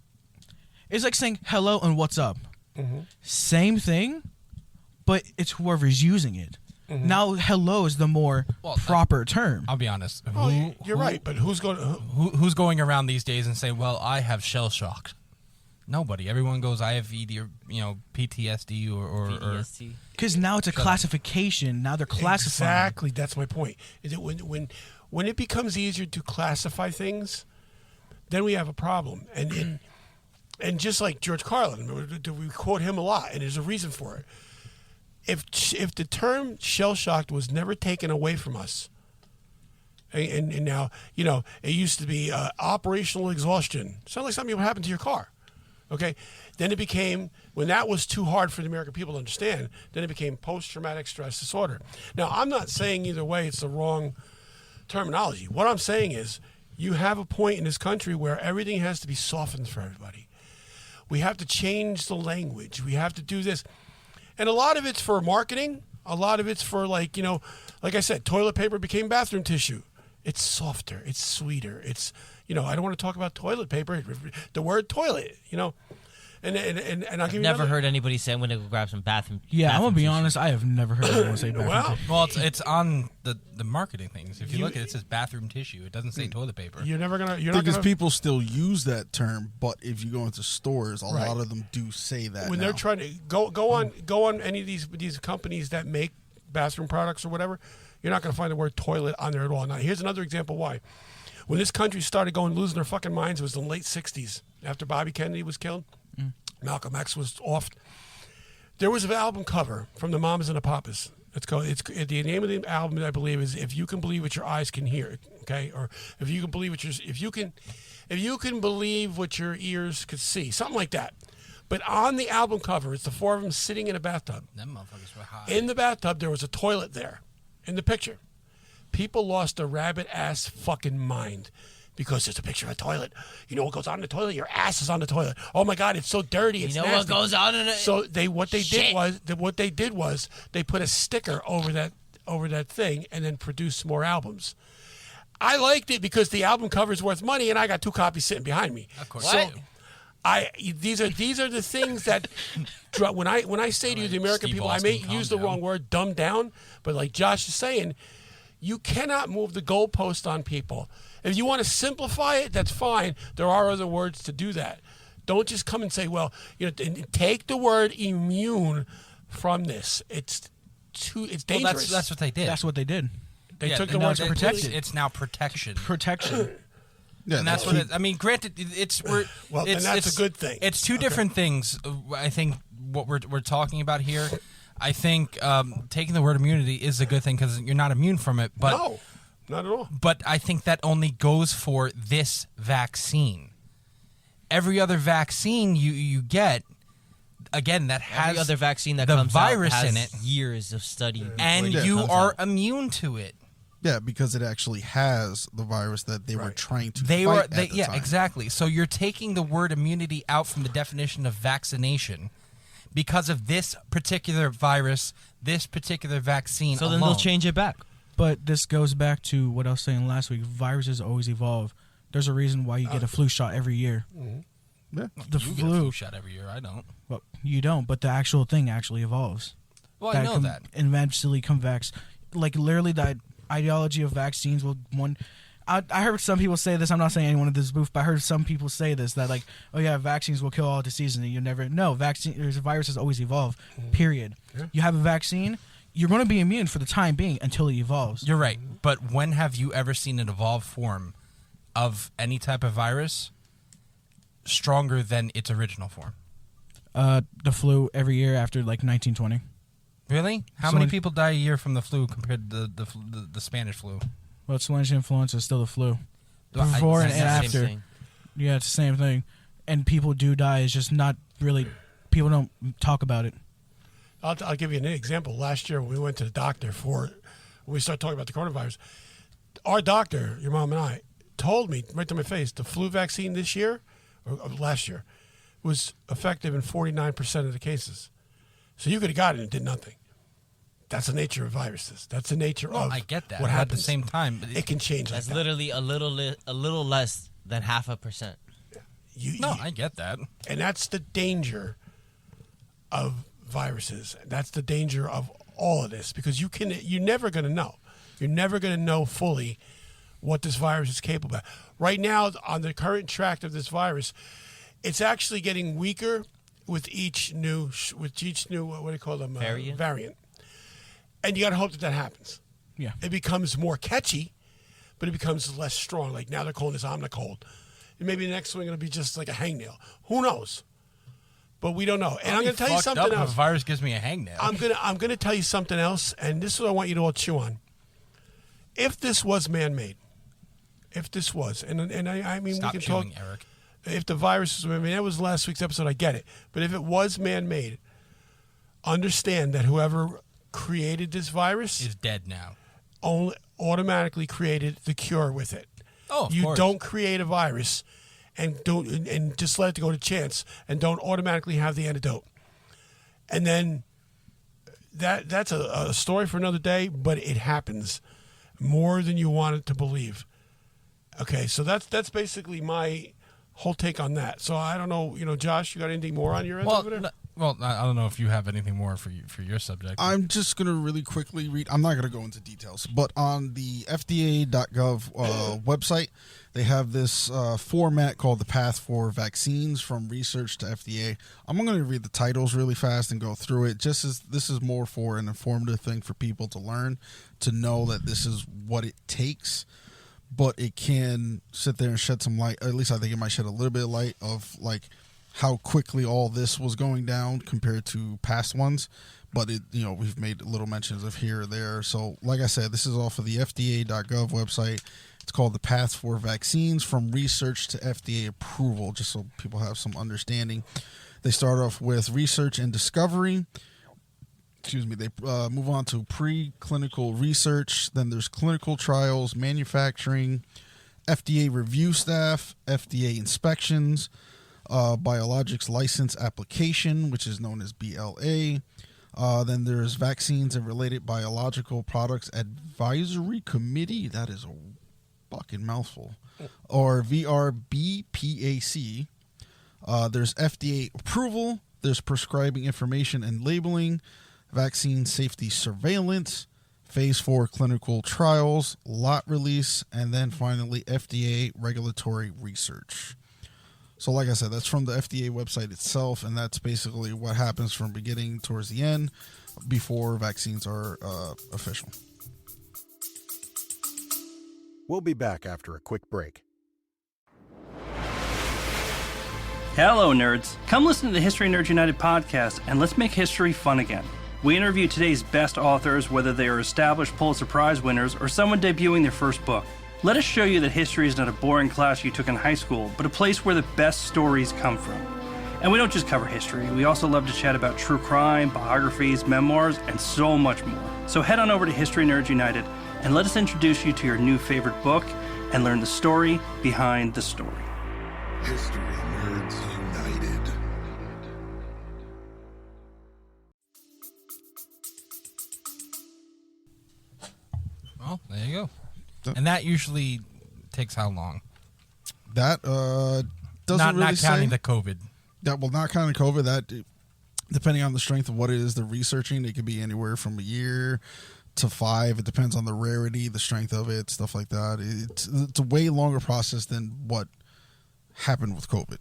It's like saying hello and what's up. Same thing, but it's whoever's using it. Now, hello is the more proper term. I'll be honest. You're right, but who's going? Who's going around these days and say, "Well, I have shell shocked"? Nobody. Everyone goes, "I have ED or PTSD or." Because now it's a classification. Now they're classifying. Exactly. That's my point. Is it when it becomes easier to classify things, then we have a problem. And just like George Carlin, we quote him a lot, and there's a reason for it. If the term shell shocked was never taken away from us, and now it used to be operational exhaustion. Sounds like something would happen to your car. Okay, then it became, when that was too hard for the American people to understand, then it became post-traumatic stress disorder. Now, I'm not saying either way it's the wrong terminology. What I'm saying is you have a point in this country where everything has to be softened for everybody. We have to change the language. We have to do this. And a lot of it's for marketing. A lot of it's for, like I said, toilet paper became bathroom tissue. It's softer. It's sweeter. It's, I don't want to talk about toilet paper. The word toilet, and I'll give you Never heard anybody say I'm going to go grab some bathroom. Yeah, I'm bathroom gonna be tissue. honest. I have never heard anyone say bathroom tissue. Well, it's on the marketing things. If you look at it, it says bathroom tissue. It doesn't say toilet paper. You're not Because gonna. people still use that term, but if you go into stores, a lot of them do say that. When now. they're trying to go on any of these companies that make bathroom products or whatever, you're not going to find the word toilet on there at all. Now, here's another example why. When this country started losing their fucking minds, it was in the late 60s. After Bobby Kennedy was killed, Malcolm X was off. There was an album cover from the Mamas and the Papas. The name of the album, I believe, is "If You Can Believe What Your Eyes Can Hear." Okay, or if you can believe what your ears could see, something like that. But on the album cover, it's the four of them sitting in a bathtub. Them motherfuckers were high. In the bathtub, there was a toilet there, in the picture. People lost their rabbit-ass fucking mind because there's a picture of a toilet. You know what goes on in the toilet? Your ass is on the toilet. Oh my God, it's so dirty. It's You know nasty. what goes on in it? So what they did was they put a sticker over that thing and then produced more albums. I liked it because the album cover is worth money, and I got 2 copies sitting behind me. Of course. So these are the things that when I say to you, the American Steve people, I Austin, may calm use the down. wrong word, dumbed down, but like Josh is saying, you cannot move the goalpost on people. If you want to simplify it, that's fine. There are other words to do that. Don't just come and say, well, take the word immune from this. It's dangerous. Well, that's what they did. That's what they did. They took the no, word it- protected. It's now protection. Protection. Yeah, And that's what it, I mean. Granted, it's then that's a good thing. It's two different things. I think what we're talking about here. I think taking the word immunity is a good thing because you're not immune from it. But No, not at all. But I think that only goes for this vaccine. Every other vaccine you get, again, that has Every other vaccine that the comes virus out has in it, years of study, before and it you comes are out. immune to it. Yeah, because it actually has the virus that they were trying to They fight were, at the yeah, time. exactly. So you're taking the word immunity out from the definition of vaccination because of this particular virus, this particular vaccine. So then alone. they'll change it back. But this goes back to what I was saying last week. Viruses always evolve. There's a reason why you get a flu shot every year. Yeah. The You get a flu shot every year. I don't. Well, you don't, but the actual thing actually evolves. Well, I know that. Eventually convex. Like, literally, the ideology of vaccines will I heard some people say this. I'm not saying anyone in this booth, but I heard some people say this, that like, oh yeah, vaccines will kill all diseases, and you never know. Viruses always evolve. Period. Yeah. You have a vaccine, you're going to be immune for the time being until it evolves. You're right. But when have you ever seen an evolved form of any type of virus stronger than its original form? The flu every year after like 1920. Really? How many people die a year from the flu compared to the Spanish flu? Well, Spanish influenza is still the flu. Well, Before and it's the same after. thing. Yeah, it's the same thing. And people do die. It's just not really, people don't talk about it. I'll give you an example. Last year, when we went to the doctor when we started talking about the coronavirus, our doctor, your mom and I, told me right to my face, the flu vaccine this year, or last year, was effective in 49% of the cases. So you could have got it and did nothing. That's the nature of viruses. That's the nature of I get that. what But happens. at the same time, it can change like That's that. literally a little less than 0.5%. I get that. And that's the danger of viruses. That's the danger of all of this, because you're never going to know. You're never going to know fully what this virus is capable of. Right now, on the current track of this virus, it's actually getting weaker with each new what do you call them? Variant. And you got to hope that happens. Yeah. It becomes more catchy, but it becomes less strong. Like now they're calling this Omnicold. And maybe the next one going to be just like a hangnail. Who knows? But we don't know. And I'm going to tell you something else. If a virus gives me a hangnail. I'm going to tell you something else, and this is what I want you to all chew on. If this was man-made, and I mean, Stop we can chewing, talk. Eric. If the virus was man-made, that was last week's episode. I get it, but if it was man-made, understand that whoever created this virus is dead now. Only automatically created the cure with it. Oh, of you course. don't create a virus and just let it go to chance and don't automatically have the antidote. And then that's a story for another day, but it happens more than you want it to believe. Okay, so that's basically my whole take on that. So I don't know, Josh, you got anything more on your end over there? Well, I don't know if you have anything more for your subject. I'm just going to really quickly read. I'm not going to go into details, but on the FDA.gov website, they have this format called the Path for Vaccines from Research to FDA. I'm going to read the titles really fast and go through it, just as this is more for an informative thing for people to learn, to know that this is what it takes. But it can sit there and shed some light. At least I think it might shed a little bit of light of like how quickly all this was going down compared to past ones. But we've made little mentions of here or there. So like I said, this is off of the FDA.gov website. It's called the Path for Vaccines from Research to FDA Approval, just so people have some understanding. They start off with research and discovery. They move on to preclinical research. Then there's clinical trials, manufacturing, FDA review staff, FDA inspections, biologics license application, which is known as BLA. Then there's vaccines and related biological products advisory committee. That is a fucking mouthful. Or VRBPAC. There's FDA approval. There's prescribing information and labeling. Vaccine safety surveillance, phase 4 clinical trials, lot release, and then finally FDA regulatory research. So like I said, that's from the FDA website itself, and that's basically what happens from beginning towards the end before vaccines are official. We'll be back after a quick break. Hello, nerds. Come listen to the History Nerds United podcast, and let's make history fun again. We interview today's best authors, whether they are established Pulitzer Prize winners or someone debuting their first book. Let us show you that history is not a boring class you took in high school, but a place where the best stories come from. And we don't just cover history, we also love to chat about true crime, biographies, memoirs, and so much more. So head on over to History Nerds United and let us introduce you to your new favorite book and learn the story behind the story. History Nerds United. Well, there you go. And that usually takes how long? That doesn't really not counting say. the COVID. That will not counting COVID. That, depending on the strength of what it is they're researching, it could be anywhere from a year to 5. It depends on the rarity, the strength of it, stuff like that. It's a way longer process than what happened with COVID.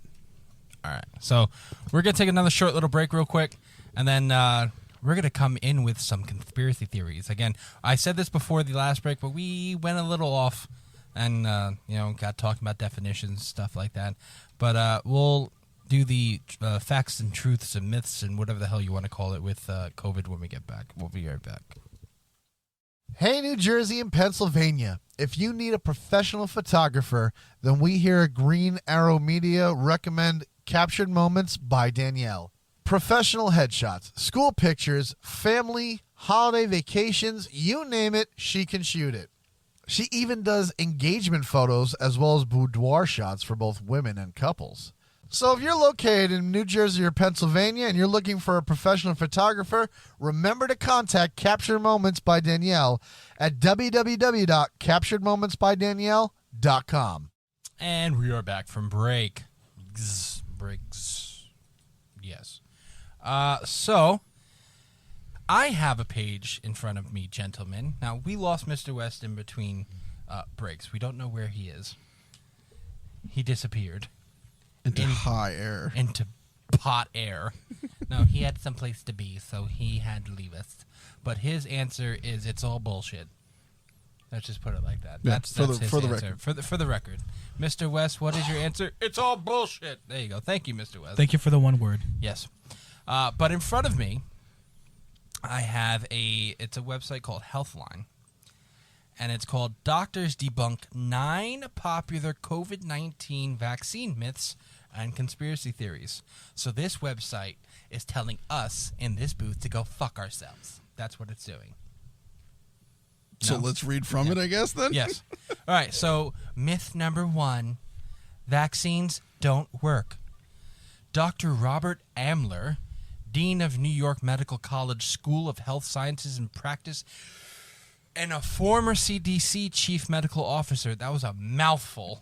All right. So we're going to take another short little break real quick, and then we're going to come in with some conspiracy theories. Again, I said this before the last break, but we went a little off and, got talking about definitions, stuff like that. But we'll do the facts and truths and myths and whatever the hell you want to call it with COVID when we get back. We'll be right back. Hey, New Jersey and Pennsylvania. If you need a professional photographer, then we here at Green Arrow Media recommend Captured Moments by Danielle. Professional headshots, school pictures, family, holiday vacations, you name it, she can shoot it. She even does engagement photos as well as boudoir shots for both women and couples. So if you're located in New Jersey or Pennsylvania and you're looking for a professional photographer, remember to contact Captured Moments by Danielle at www.capturedmomentsbydanielle.com. And we are back from break. Breaks. Yes. So, I have a page in front of me, gentlemen. Now, we lost Mr. West in between breaks. We don't know where he is. He disappeared. Into high air. Into hot air. No, he had someplace to be, so he had to leave us. But his answer is it's all bullshit. Let's just put it like that. Yeah, That's his answer. For the record. Mr. West, what is your answer? It's all bullshit. There you go. Thank you, Mr. West. Thank you for the one word. Yes. But in front of me, I have it's a website called Healthline. And it's called Doctors Debunk 9 Popular COVID-19 Vaccine Myths and Conspiracy Theories. So this website is telling us in this booth to go fuck ourselves. That's what it's doing. So let's read from it, I guess, then? Yes. All right, so myth number 1, vaccines don't work. Dr. Robert Amler, Dean of New York Medical College School of Health Sciences and Practice, and a former CDC chief medical officer, that was a mouthful,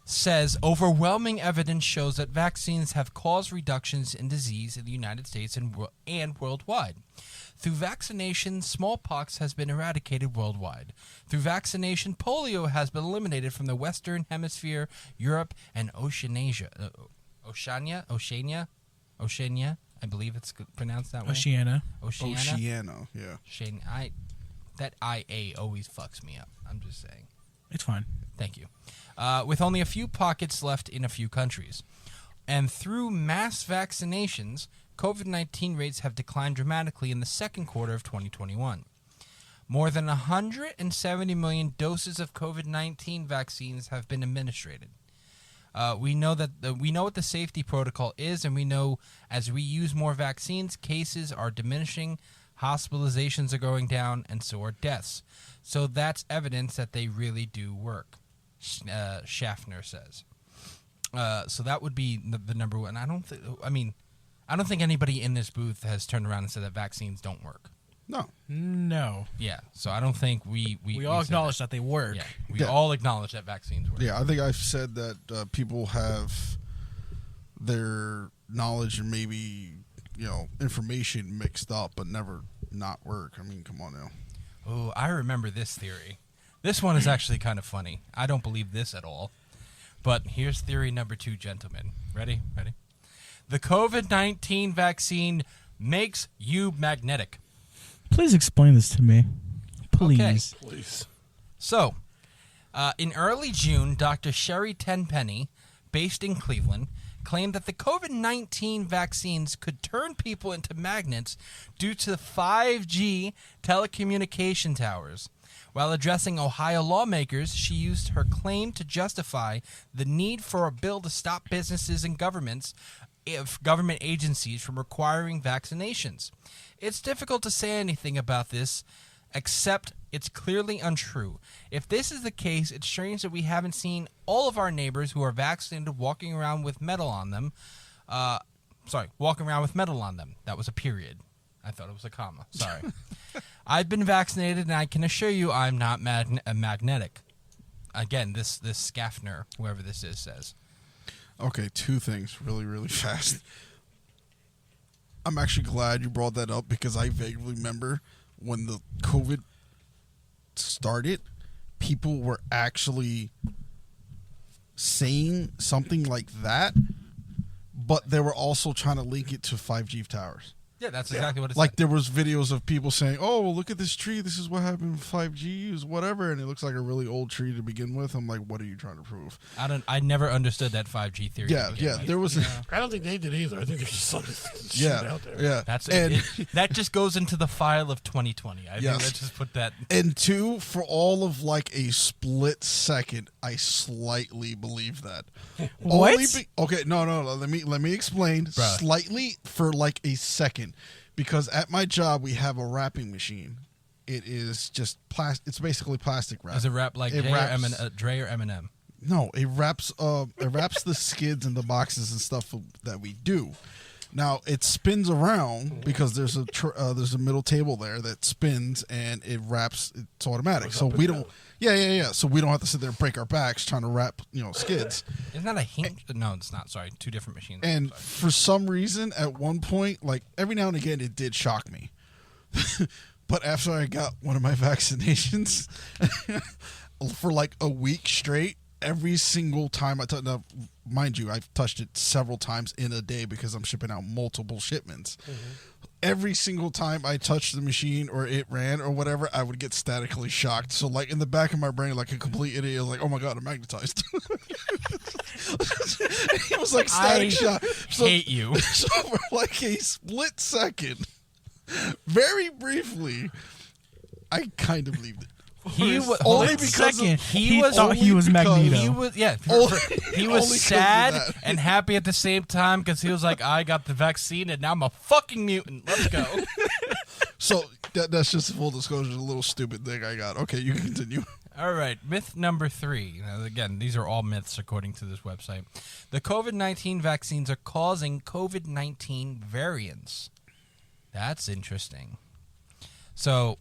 says overwhelming evidence shows that vaccines have caused reductions in disease in the United States and worldwide. Through vaccination, smallpox has been eradicated worldwide. Through vaccination, polio has been eliminated from the Western Hemisphere, Europe, and Oceania, I believe it's pronounced that way. Oceania, yeah. That IA always fucks me up. I'm just saying. It's fine. Thank you. With only a few pockets left in a few countries. And through mass vaccinations, COVID-19 rates have declined dramatically in the second quarter of 2021. More than 170 million doses of COVID-19 vaccines have been administered. We know what the safety protocol is, and we know as we use more vaccines, cases are diminishing, hospitalizations are going down, and so are deaths. So that's evidence that they really do work, Schaffner says. So that would be the number one. I don't think anybody in this booth has turned around and said that vaccines don't work. No. Yeah. So I don't think we all acknowledge that they work. Yeah. We all acknowledge that vaccines work. Yeah, I think I've said that people have their knowledge and maybe information mixed up, but never not work. I mean, come on now. Oh, I remember this theory. This one is actually kind of funny. I don't believe this at all. But here's theory number 2, gentlemen. Ready? The COVID-19 vaccine makes you magnetic. Please explain this to me. Please. Okay. Please. So, in early June, Dr. Sherry Tenpenny, based in Cleveland, claimed that the COVID-19 vaccines could turn people into magnets due to 5G telecommunication towers. While addressing Ohio lawmakers, she used her claim to justify the need for a bill to stop businesses and governments government agencies from requiring vaccinations. It's difficult to say anything about this, except it's clearly untrue. If this is the case, it's strange that we haven't seen all of our neighbors who are vaccinated walking around with metal on them. Walking around with metal on them. That was a period. I thought it was a comma. Sorry. I've been vaccinated, and I can assure you I'm not magnetic. Again, this Schaffner, whoever this is, says. Okay, two things really, really fast. I'm actually glad you brought that up because I vaguely remember when the COVID started, people were actually saying something like that, but they were also trying to link it to 5G towers. Yeah, that's exactly what it's like. There was videos of people saying, "Oh, well, look at this tree. This is what happened with 5G, is whatever," and it looks like a really old tree to begin with. I'm like, "What are you trying to prove?" I never understood that 5G theory. Yeah. There was. I don't think they did either. I think there's just something out there. Yeah. That's it. That just goes into the file of 2020. I think let's just put that. And two, for all of like a split second, I slightly believe that. What? Okay, no. Let me explain. Bruh. Slightly for like a second, because at my job we have a wrapping machine. It is just plastic. It's basically plastic wrap. Does it wrap like Dre or Eminem? No, it wraps the skids and the boxes and stuff that we do. Now it spins around because there's a middle table there that spins and it wraps. It's automatic, so we don't. Yeah. So we don't have to sit there and break our backs trying to wrap skids. Isn't that a hinge? No, it's not. Sorry, two different machines. And for some reason, at one point, like every now and again, it did shock me. But after I got one of my vaccinations, for like a week straight, every single time I touched, now, mind you, I've touched it several times in a day because I'm shipping out multiple shipments. Mm-hmm. Every single time I touched the machine or it ran or whatever, I would get statically shocked. So, like, in the back of my brain, like a complete idiot, I was like, oh my God, I'm magnetized. It was like static shock. Hate you. So, for like a split second, very briefly, I kind of believed it. He was only because he thought he was Magneto. He was sad and happy at the same time because he was like, I got the vaccine and now I'm a fucking mutant. Let's go. So that's just full disclosure, a little stupid thing I got. Okay, you can continue. All right, myth number 3. Now, again, these are all myths according to this website. The COVID-19 vaccines are causing COVID-19 variants. That's interesting. So...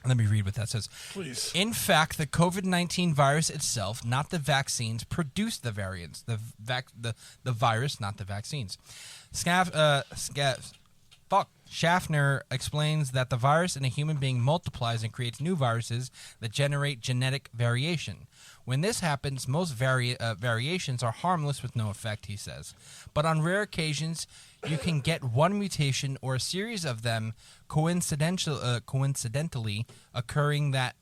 Let me read what that says. Please. In fact, the COVID-19 virus itself, not the vaccines, produced the variants. The virus, not the vaccines. Schaffner explains that the virus in a human being multiplies and creates new viruses that generate genetic variation. When this happens, most variations are harmless with no effect, he says. But on rare occasions, you can get one mutation or a series of them coincidentally occurring that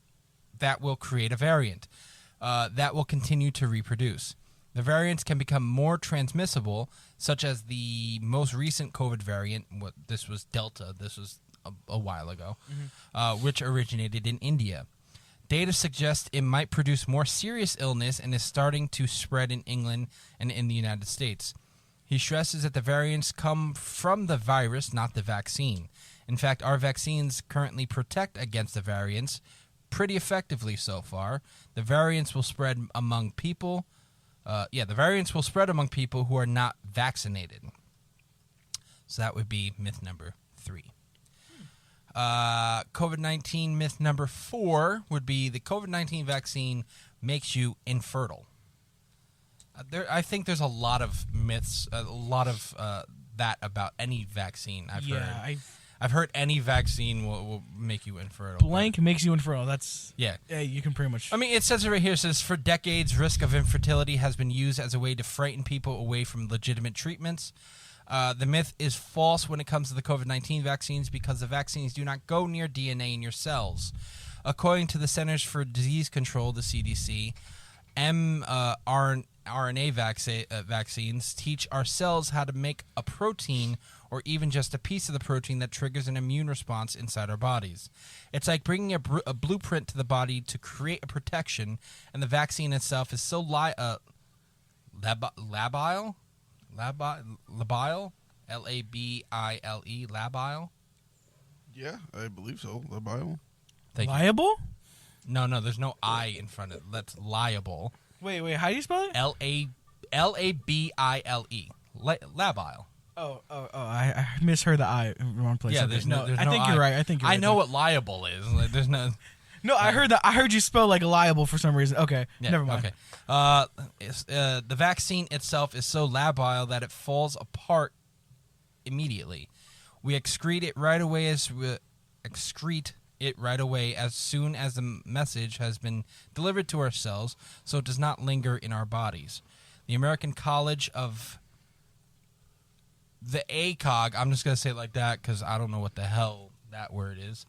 will create a variant that will continue to reproduce. The variants can become more transmissible, such as the most recent COVID variant. This was Delta. This was a while ago, which originated in India. Data suggests it might produce more serious illness and is starting to spread in England and in the United States. He stresses that the variants come from the virus, not the vaccine. In fact, our vaccines currently protect against the variants pretty effectively so far. The variants will spread among people. The variants will spread among people who are not vaccinated. So that would be myth number 3. COVID-19 myth number 4 would be the COVID-19 vaccine makes you infertile. I think there's a lot of myths, a lot of that about any vaccine I've heard. I've heard any vaccine will make you infertile. Blank makes you infertile. That's yeah. You can pretty much. I mean, it says it right here. It says for decades, risk of infertility has been used as a way to frighten people away from legitimate treatments. The myth is false when it comes to the COVID-19 vaccines because the vaccines do not go near DNA in your cells. According to the Centers for Disease Control, the CDC, mRNA vaccines teach our cells how to make a protein or even just a piece of the protein that triggers an immune response inside our bodies. It's like bringing a blueprint to the body to create a protection, and the vaccine itself is so labile. labile, L-A-B-I-L-E, labile. Yeah, I believe so. Labile. Liable? No, there's no I in front of it. That's liable. Wait, how do you spell it? L-A-B-I-L-E. Labile. Oh, I misheard the I in the wrong place. Yeah, Okay, there's no I think I. you're right. I think you're right. I know what liable is. Like, there's no. No, I heard you spell like liable for some reason. Okay, Yeah, never mind. Okay. The vaccine itself is so labile that it falls apart immediately. We excrete it right away as soon as the message has been delivered to our cells, so it does not linger in our bodies. The American College of the ACOG, I'm just going to say it like that because I don't know what the hell that word is,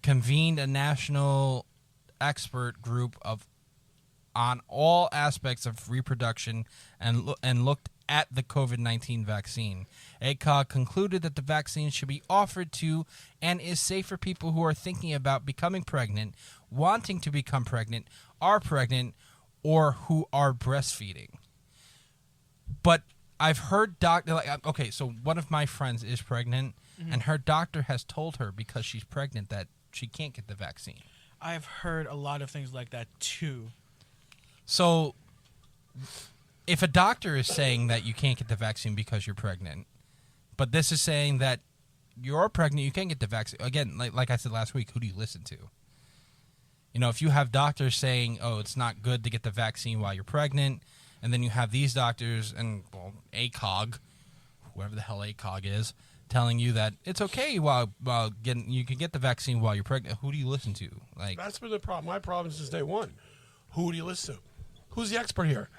convened a national expert group on all aspects of reproduction and looked at the COVID-19 vaccine. ACOG concluded that the vaccine should be offered to and is safe for people who are thinking about becoming pregnant, wanting to become pregnant, are pregnant, or who are breastfeeding. But I've heard so one of my friends is pregnant, and her doctor has told her because she's pregnant that she can't get the vaccine. I've heard a lot of things like that too. So if a doctor is saying that you can't get the vaccine because you're pregnant, but this is saying that you're pregnant, you can't get the vaccine. Again, like I said last week, who do you listen to? You know, if you have doctors saying, oh, it's not good to get the vaccine while you're pregnant, and then you have these doctors and, well, ACOG, whoever the hell ACOG is, telling you that it's okay while you can get the vaccine while you're pregnant. Who do you listen to? Like, that's been the problem. My problem since day one. Who do you listen to? Who's the expert here?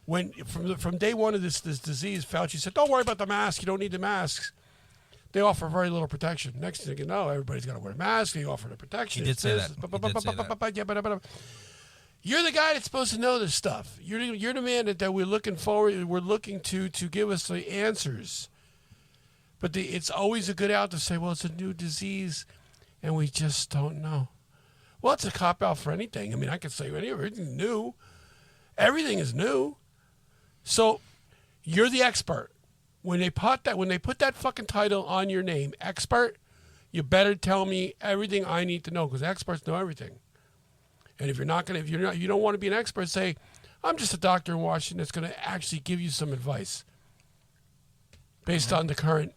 When from day one of this disease, Fauci said, "Don't worry about the mask. You don't need the masks." They offer very little protection. Next thing you know, everybody's got to wear a mask. They offer the protection. He did say that. You're the guy that's supposed to know this stuff. You're the man that we're looking to give us the answers. But it's always a good out to say, well, it's a new disease, and we just don't know. Well, it's a cop out for anything. I mean, I could say everything's new. Everything is new. So you're the expert. When they put that fucking title on your name, expert, you better tell me everything I need to know because experts know everything. And if you don't want to be an expert, say, I'm just a doctor in Washington that's going to actually give you some advice based on the current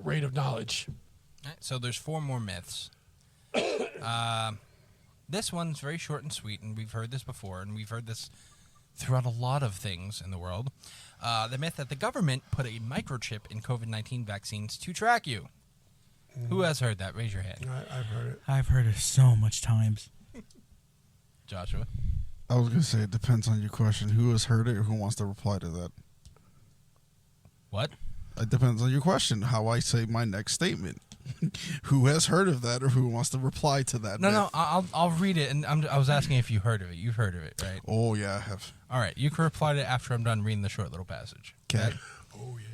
rate of knowledge. All right, so there's 4 more myths. This one's very short and sweet, and we've heard this before, and we've heard this throughout a lot of things in the world. The myth that the government put a microchip in COVID-19 vaccines to track you. Who has heard that? Raise your hand. I've heard it. I've heard it so much times. Joshua? I was going to say it depends on your question. Who has heard it or who wants to reply to that? What? It depends on your question, how I say my next statement. Who has heard of that or who wants to reply to that? No, I'll read it, and I was asking if you heard of it. You've heard of it, right? Oh, yeah, I have. All right, you can reply to it after I'm done reading the short little passage. Okay. Oh, yeah.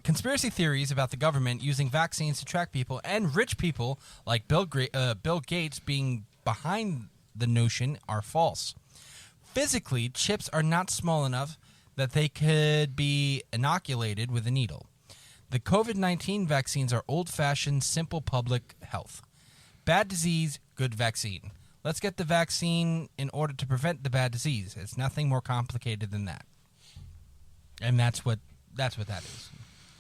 Conspiracy theories about the government using vaccines to track people and rich people like Bill Gates being behind the notion are false. Physically, chips are not small enough that they could be inoculated with a needle. The COVID-19 vaccines are old-fashioned, simple public health. Bad disease, good vaccine. Let's get the vaccine in order to prevent the bad disease. It's nothing more complicated than that. And that's what that is.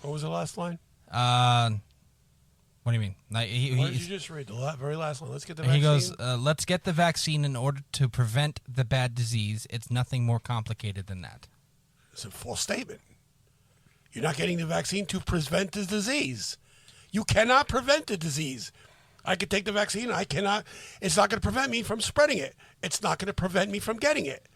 What was the last line? What do you mean? Like, What did you just read? The very last line. Let's get the vaccine. He goes, let's get the vaccine in order to prevent the bad disease. It's nothing more complicated than that. It's a false statement. You're not getting the vaccine to prevent the disease. You cannot prevent the disease. I could take the vaccine. I cannot. It's not going to prevent me from spreading it. It's not going to prevent me from getting it.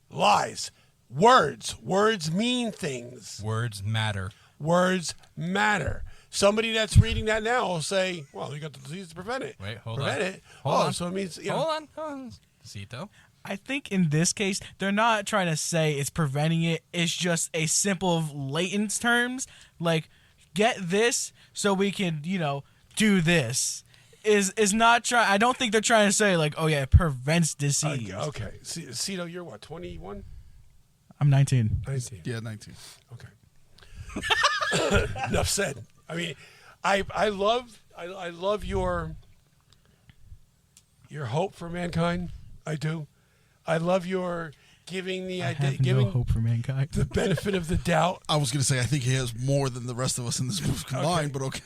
Lies. Words. Words mean things. Words matter. Words matter. Somebody that's reading that now will say, well, you got the disease to prevent it. Wait, hold prevent on. it. Hold on. So it means, Hold on. Cito. I think in this case, they're not trying to say it's preventing it. It's just a simple latent terms. Like, get this so we can, do this. Is not trying. I don't think they're trying to say, like, oh, yeah, it prevents disease. Okay. Cito, you're what, 21? I'm 19. 19. Yeah, 19. Okay. Enough said. I mean, I love your hope for mankind. I do. I love your giving the idea, giving no hope for mankind. the benefit of the doubt. I was going to say, I think he has more than the rest of us in this group combined, but okay.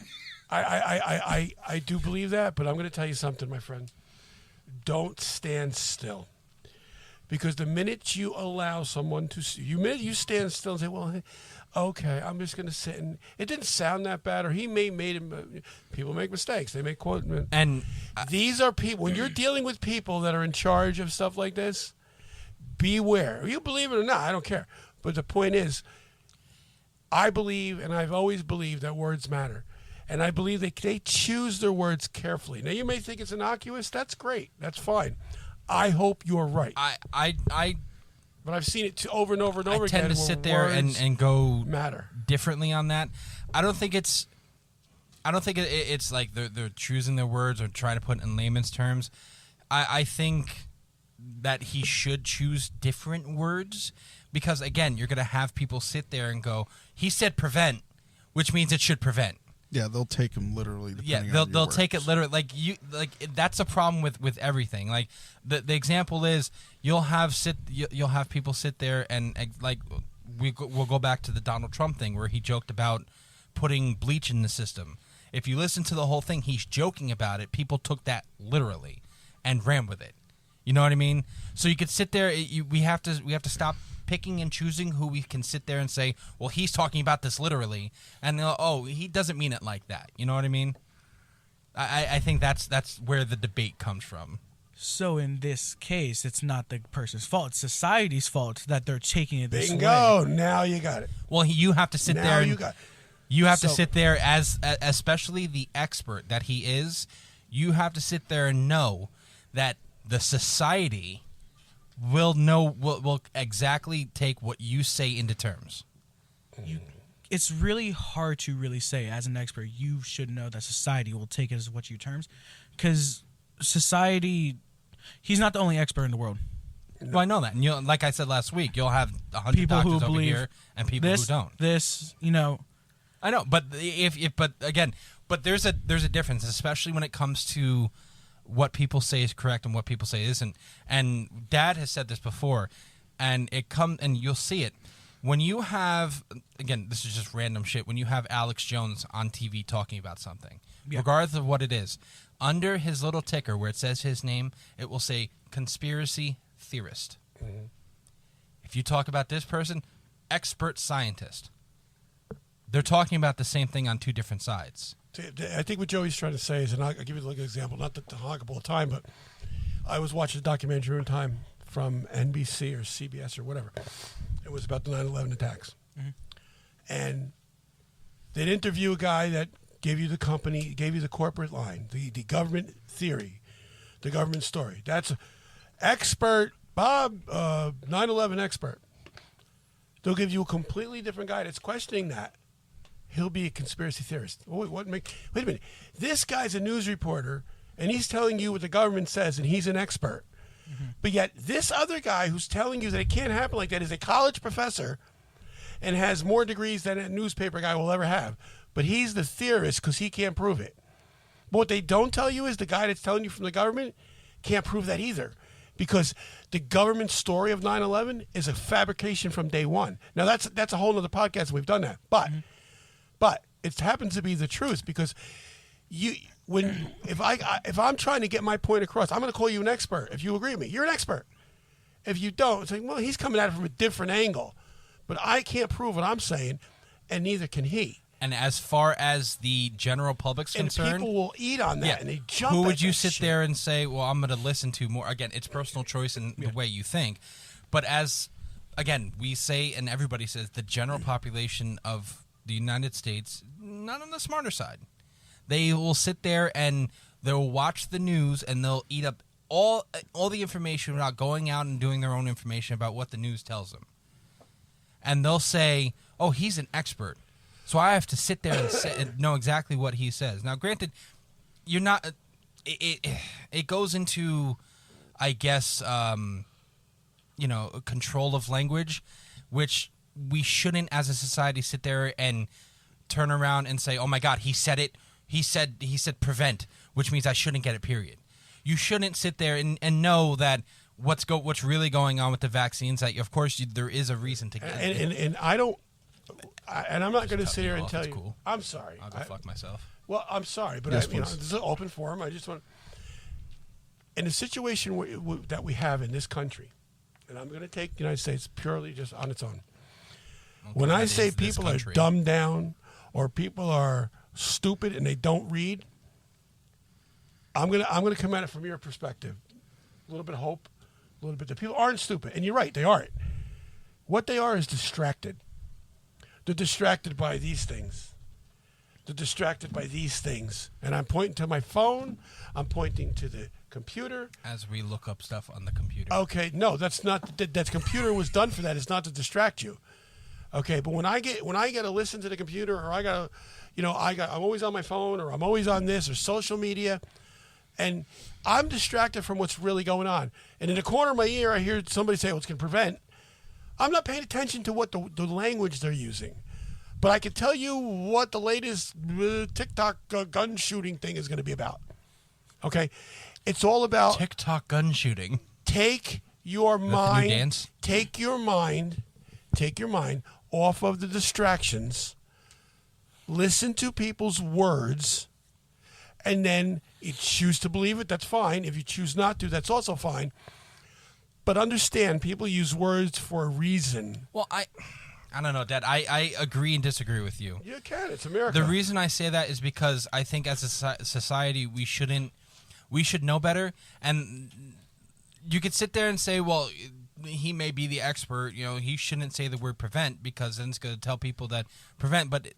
I do believe that, but I'm going to tell you something, my friend. Don't stand still. Because the minute you allow someone to, you stand still and say, well, okay, I'm just going to sit and it didn't sound that bad, or he made him. People make mistakes. They make quote. And these are people. When you're dealing with people that are in charge of stuff like this, beware. You believe it or not, I don't care. But the point is, I believe, and I've always believed, that words matter. And I believe they choose their words carefully. Now, you may think it's innocuous. That's great. That's fine. I hope you're right. But I've seen it over and over and over again. I tend to sit there and go matter differently on that. I don't think it's like they're choosing their words or trying to put it in layman's terms. I think that he should choose different words because, again, you're going to have people sit there and go, he said prevent, which means it should prevent. Yeah, they'll take him literally. Yeah, they'll take it literally. Like that's a problem with everything. Like the example is you'll have people sit there and like we'll go back to the Donald Trump thing where he joked about putting bleach in the system. If you listen to the whole thing, he's joking about it. People took that literally and ran with it. You know what I mean? So you could sit there. We have to stop picking and choosing who we can sit there and say, well, he's talking about this literally, and he doesn't mean it like that. You know what I mean? I think that's where the debate comes from. So in this case, it's not the person's fault; it's society's fault that they're taking it this way. Bingo! Now you got it. Well, you have to sit now there. You have to sit there as especially the expert that he is. You have to sit there and know that the society will exactly take what you say into terms. It's really hard to really say as an expert. You should know that society will take it as what you terms, because society. He's not the only expert in the world. Well, I know that, and like I said last week, you'll have 100 people doctors who over believe here and people this, who don't. I know, but but there's a difference, especially when it comes to what people say is correct and what people say isn't. And Dad has said this before, and you'll see it when you have, again, this is just random shit, when you have Alex Jones on TV talking about something, regardless of what it is, under his little ticker where it says his name, it will say conspiracy theorist. Mm-hmm. If you talk about this person, expert scientist. They're talking about the same thing on two different sides. I think what Joey's trying to say is, and I'll give you an example, not to hog up all the time, but I was watching a documentary one time from NBC or CBS or whatever. It was about the 9/11 attacks. Mm-hmm. And they'd interview a guy that gave you the corporate line, the government theory, the government story. That's expert, Bob, 9/11 expert. They'll give you a completely different guy that's questioning that. He'll be a conspiracy theorist. Wait a minute. This guy's a news reporter, and he's telling you what the government says, and he's an expert. Mm-hmm. But yet, this other guy who's telling you that it can't happen like that is a college professor and has more degrees than a newspaper guy will ever have. But he's the theorist because he can't prove it. But what they don't tell you is the guy that's telling you from the government can't prove that either. Because the government story of 9/11 is a fabrication from day one. Now, that's a whole other podcast, and we've done that. But it happens to be the truth because if I'm trying to get my point across, I'm going to call you an expert. If you agree with me, you're an expert. If you don't, it's like, well, he's coming at it from a different angle. But I can't prove what I'm saying, and neither can he. And as far as the general public's concerned, people will eat on that, and they jump. Who would at you that sit shit. there and say, well, I'm going to listen to more? Again, it's personal choice and the way you think. But again, we say, and everybody says, the general population of the United States, not on the smarter side. They will sit there and they'll watch the news and they'll eat up all the information without going out and doing their own information about what the news tells them. And they'll say, oh, he's an expert, so I have to sit there and know exactly what he says. Now, granted, you're not. It goes into, I guess, control of language, which we shouldn't, as a society, sit there and turn around and say, "Oh my God, he said it. He said prevent," which means I shouldn't get it. Period. You shouldn't sit there and know that what's really going on with the vaccines. That of course there is a reason to get it. And I don't. And I'm not going to sit here and tell you. Cool. I'm sorry. I'll go fuck myself. Well, I'm sorry, but Yes, this is an open forum. I just want, in the situation that we have in this country, and I'm going to take the United States purely just on its own. When I say people are dumbed down or people are stupid and they don't read, I'm gonna come at it from your perspective. A little bit of hope, a little bit. The people aren't stupid, and you're right, they aren't. What they are is distracted. They're distracted by these things. They're distracted by these things. And I'm pointing to my phone. I'm pointing to the computer. As we look up stuff on the computer. Okay, no, that's not. That computer was done for that. It's not to distract you. Okay, but when I get to listen to the computer, or I'm always on my phone, or I'm always on this or social media, and I'm distracted from what's really going on. And in the corner of my ear, I hear somebody say, "Well, it's going to prevent." I'm not paying attention to what the language they're using, but I can tell you what the latest TikTok gun shooting thing is going to be about. Okay, it's all about TikTok gun shooting. Take your Is that the new mind. dance? Take your mind off of the distractions. Listen to people's words, and then you choose to believe it. That's fine. If you choose not to, that's also fine. But understand, people use words for a reason. Well, I don't know, Dad. I agree and disagree with you. You can. It's America. The reason I say that is because I think as a society we should know better. And you could sit there and say, well, he may be the expert. You know, he shouldn't say the word prevent because then it's going to tell people that prevent. But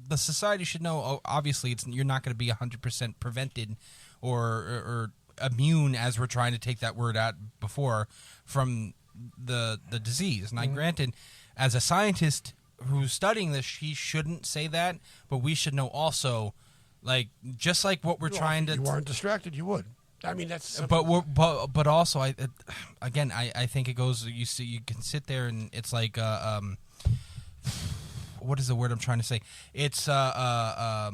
the society should know. Oh, obviously, you're not going to be 100% prevented or immune, as we're trying to take that word out before, from the disease. And I granted, as a scientist who's studying this, he shouldn't say that, but we should know also, like, just like what we're trying to. If you weren't distracted, you would. I mean, that's simple. But also, I think it goes. You can sit there and it's like what is the word I'm trying to say? It's I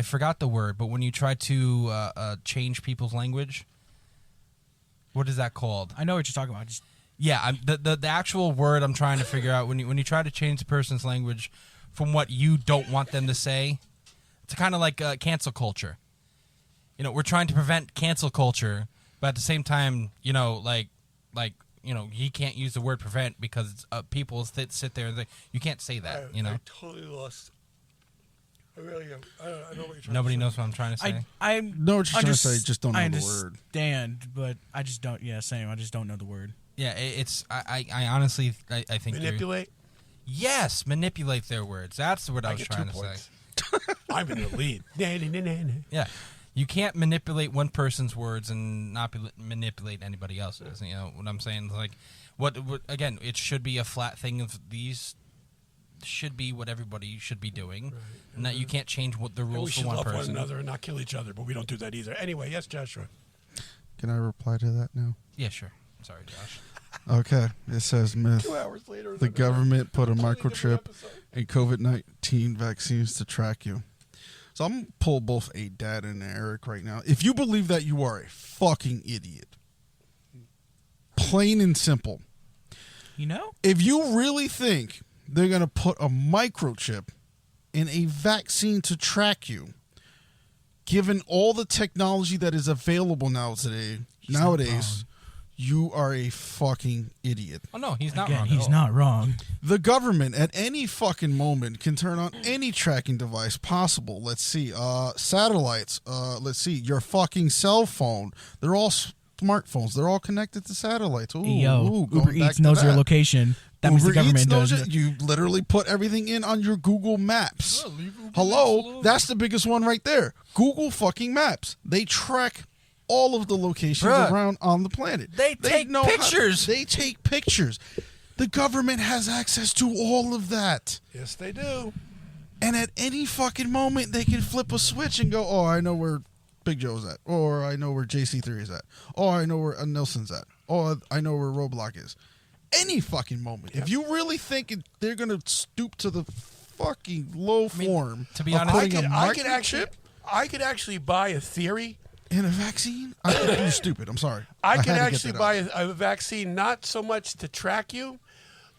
forgot the word, but when you try to change people's language, what is that called? I know what you're talking about. The actual word I'm trying to figure out, when you try to change the person's language from what you don't want them to say, it's kind of like cancel culture. You know, we're trying to prevent cancel culture, but at the same time, he can't use the word prevent because people sit there and say, you can't say that. I totally lost. I really am. I know what you're trying to say. Nobody knows what I'm trying to say. I know what you're trying to say, just don't know the word. I understand, but I just don't. Yeah, same. I just don't know the word. Yeah, it's. I honestly, I think manipulate. Yes, manipulate their words. That's what I was trying to say. I'm in the lead. Yeah, you can't manipulate one person's words and not manipulate anybody else's. You know what I'm saying? Like, what again? It should be a flat thing of these. Should be what everybody should be doing, right. And that you can't change what the rules for one person. We should love one another and not kill each other, but we don't do that either. Anyway, yes, Joshua. Can I reply to that now? Yeah, sure. Sorry, Josh. Okay, it says myth. 2 hours later, the government put a microchip in COVID-19 vaccines to track you. So I'm going to pull both a Dad and Eric right now. If you believe that, you are a fucking idiot. Plain and simple. You know? If you really think they're going to put a microchip in a vaccine to track you, given all the technology that is available nowadays, you are a fucking idiot. Oh, no, he's not wrong. He's not wrong. The government at any fucking moment can turn on any tracking device possible. Let's see. Satellites. Let's see. Your fucking cell phone. They're all smartphones. They're all connected to satellites. Ooh, Uber Eats knows your location. That means the government does it. You literally put everything in on your Google Maps. Hello? That's the biggest one right there. Google fucking Maps. They track all of the locations around on the planet. They take pictures. They take pictures. The government has access to all of that. Yes, they do. And at any fucking moment, they can flip a switch and go, oh, I know where Big Joe's at, or I know where JC3 is at, or I know where Nelson's at, or I know where Roadblock is. Any fucking moment. If you really think they're going to stoop to the fucking low form to be of honest, putting I could actually buy a theory in a vaccine? I think you're stupid. I'm sorry. I could had to get actually that buy out. a vaccine not so much to track you,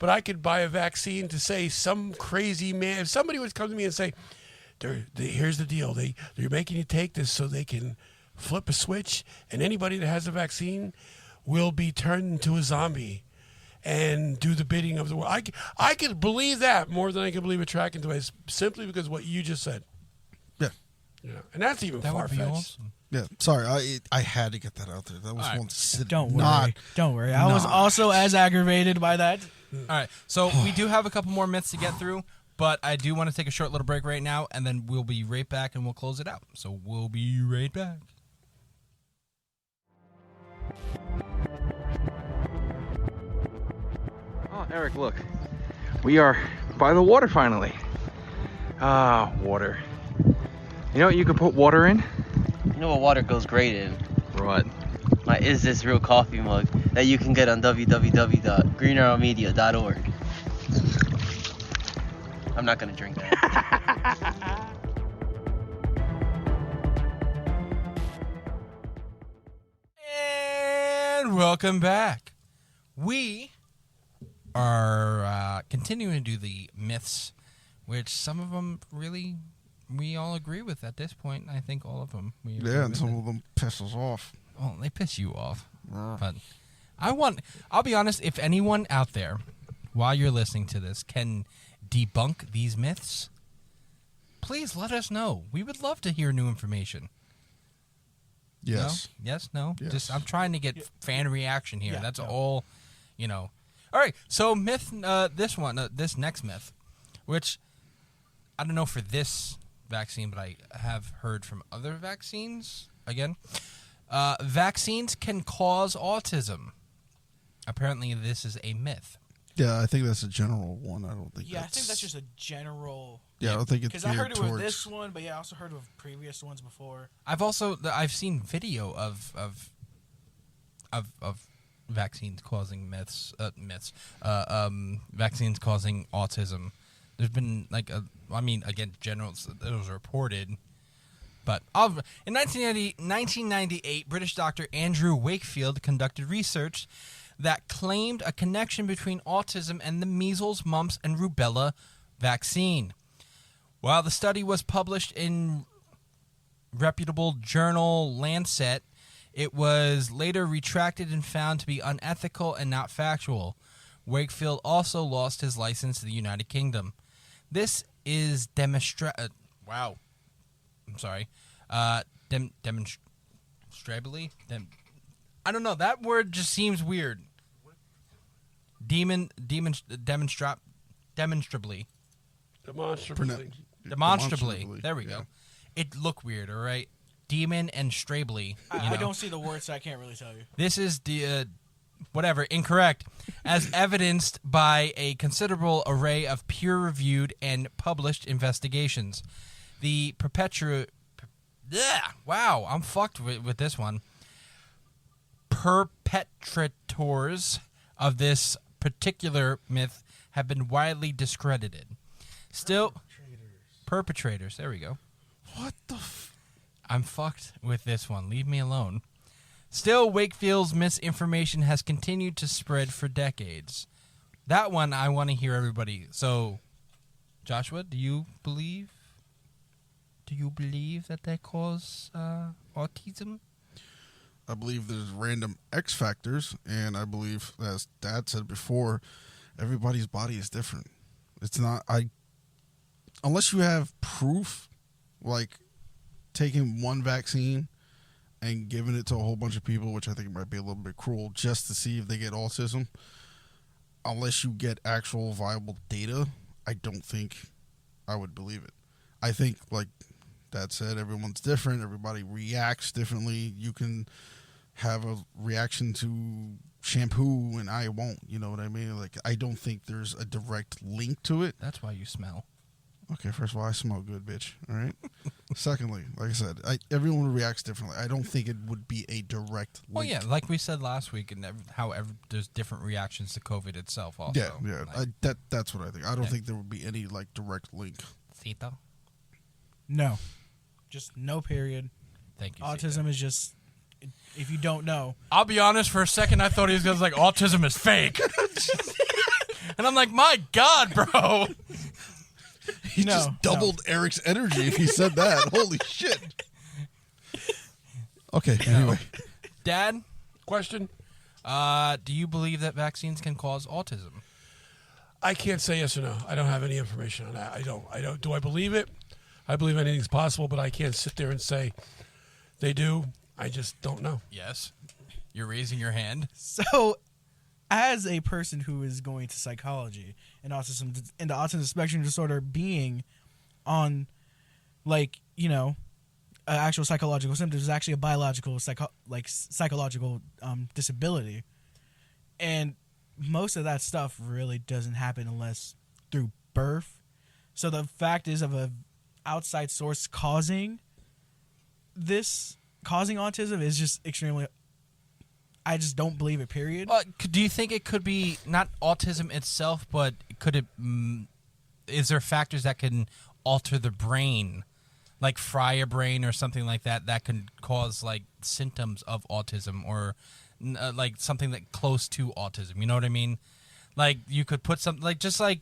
but I could buy a vaccine to say some crazy man. If somebody would come to me and say, here's the deal. They're making you take this so they can flip a switch, and anybody that has a vaccine will be turned into a zombie and do the bidding of the world. I could believe that more than I could believe a tracking device, simply because of what you just said. Yeah. And that's even far-fetched. Awesome. Yeah, sorry, I had to get that out there. That was one. Don't worry. I was also as aggravated by that. All right, so we do have a couple more myths to get through, but I do want to take a short little break right now, and then we'll be right back and we'll close it out. So we'll be right back. Oh, Eric, look. We are by the water finally. Ah, water. You know what you can put water in? You know what water goes great in? What? My Is This Real coffee mug that you can get on www.greenarrowmedia.org. I'm not going to drink that. And welcome back. We are continuing to do the myths, which some of them really we all agree with at this point. I think all of them. And some of them piss us off. Oh, they piss you off. But I'll be honest, if anyone out there, while you're listening to this, can debunk these myths, please let us know. We would love to hear new information. Yes. No? Yes? No? Yes. Just I'm trying to get fan reaction here. Yeah, That's no. all, All right, so myth, this next myth, which I don't know for this vaccine, but I have heard from other vaccines. Again, vaccines can cause autism. Apparently, this is a myth. Yeah, I think that's a general one. I don't think. Yeah, I think that's just a general. Yeah, I don't think it's because I heard it with towards this one, but yeah, I also heard of previous ones before. I've seen video of vaccines causing vaccines causing autism. There's been general, it was reported. But in 1998, British doctor Andrew Wakefield conducted research that claimed a connection between autism and the measles, mumps, and rubella vaccine. While the study was published in reputable journal Lancet, it was later retracted and found to be unethical and not factual. Wakefield also lost his license to the United Kingdom. This is demonstrably. I don't know. That word just seems weird. Demonstrably. There we go. It looked weird, all right? Demon and strably. I don't see the word, so I can't really tell you. This is the incorrect, as evidenced by a considerable array of peer-reviewed and published investigations. The wow, I'm fucked with this one. Perpetrators of this particular myth have been widely discredited. Still, perpetrators. There we go. What the? I'm fucked with this one. Leave me alone. Still, Wakefield's misinformation has continued to spread for decades. That one, I want to hear everybody. So, Joshua, do you believe that they cause autism? I believe there's random X factors, and I believe, as Dad said before, everybody's body is different. It's not unless you have proof, like taking one vaccine and giving it to a whole bunch of people, which I think might be a little bit cruel, just to see if they get autism. Unless you get actual viable data, I don't think I would believe it. I think, like Dad said, everyone's different. Everybody reacts differently. You can have a reaction to shampoo and I won't. You know what I mean? Like, I don't think there's a direct link to it. That's why you smell. Okay, first of all, I smell good, bitch. All right. Secondly, like I said, everyone reacts differently. I don't think it would be a direct link. Well, yeah, like we said last week, and there's different reactions to COVID itself. Also, Yeah. Like, that's what I think. I don't think there would be any like direct link. Cito? No, just no. Period. Thank you. Autism is just if you don't know. I'll be honest. For a second, I thought he was going to like autism is fake, and I'm like, my God, bro. He just doubled Eric's energy if he said that. Holy shit. Okay, anyway. Dad, question. Do you believe that vaccines can cause autism? I can't say yes or no. I don't have any information on that. I don't. Do I believe it? I believe anything's possible, but I can't sit there and say they do. I just don't know. Yes. You're raising your hand. So, as a person who is going to psychology and autism and the autism spectrum disorder being on, like, you know, actual psychological symptoms is actually a biological psychological disability, and most of that stuff really doesn't happen unless through birth. So the fact is, of a outside source causing autism is just extremely. I just don't believe it. Period. Do you think it could be not autism itself, but could it? Is there factors that can alter the brain, like fry a brain or something like that, that can cause like symptoms of autism or like something that close to autism? You know what I mean? Like you could put something like just like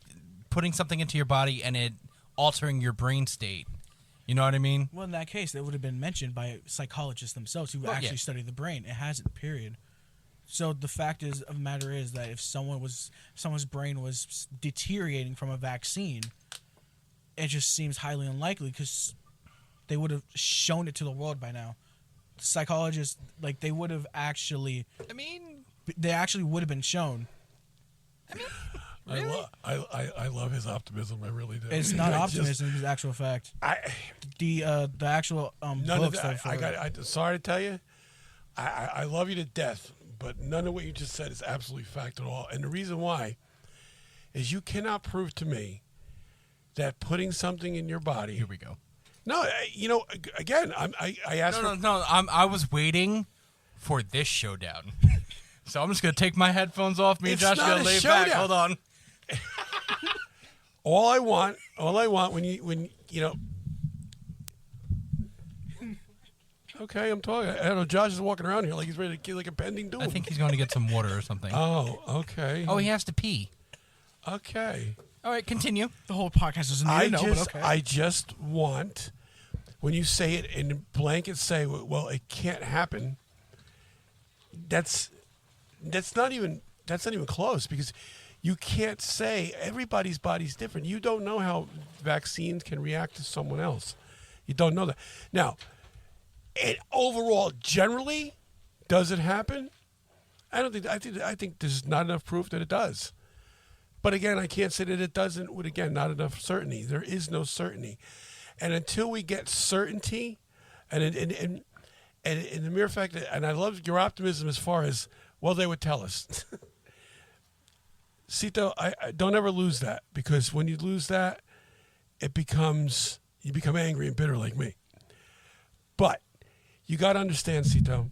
putting something into your body and it altering your brain state. You know what I mean? Well, in that case, it would have been mentioned by psychologists themselves who actually study the brain. It hasn't. Period. So the fact of the matter is that if someone's brain was deteriorating from a vaccine, it just seems highly unlikely because they would have shown it to the world by now. Psychologists, like, they would have actually. I mean, they actually would have been shown. I mean, really? I love his optimism. I really do. It's not optimism; it's actual fact. The actual none books. Of that, sorry to tell you, I love you to death, but none of what you just said is absolutely fact at all. And the reason why is you cannot prove to me that putting something in your body. Here we go. No, you know, again, I asked. No. I was waiting for this showdown. So I'm just gonna take my headphones off. Me and Josh are gonna lay back. Hold on. All I want when you know. Okay, I'm talking. I don't know. Josh is walking around here like he's ready to kill like a pending doom. I think he's going to get some water or something. Oh, okay. Oh, he has to pee. Okay. All right, continue. The whole podcast doesn't need to know, but okay. I just want, when you say it in blanket, say, well, it can't happen. That's not even close, because you can't say everybody's body's different. You don't know how vaccines can react to someone else. You don't know that. Now, overall, generally, does it happen? I think there's not enough proof that it does. But again, I can't say that it doesn't with, again, not enough certainty. There is no certainty. And until we get certainty, and the mere fact that, and I love your optimism as far as, well, they would tell us. Cito, I don't ever lose that, because when you lose that, you become angry and bitter like me. But you got to understand, Cito,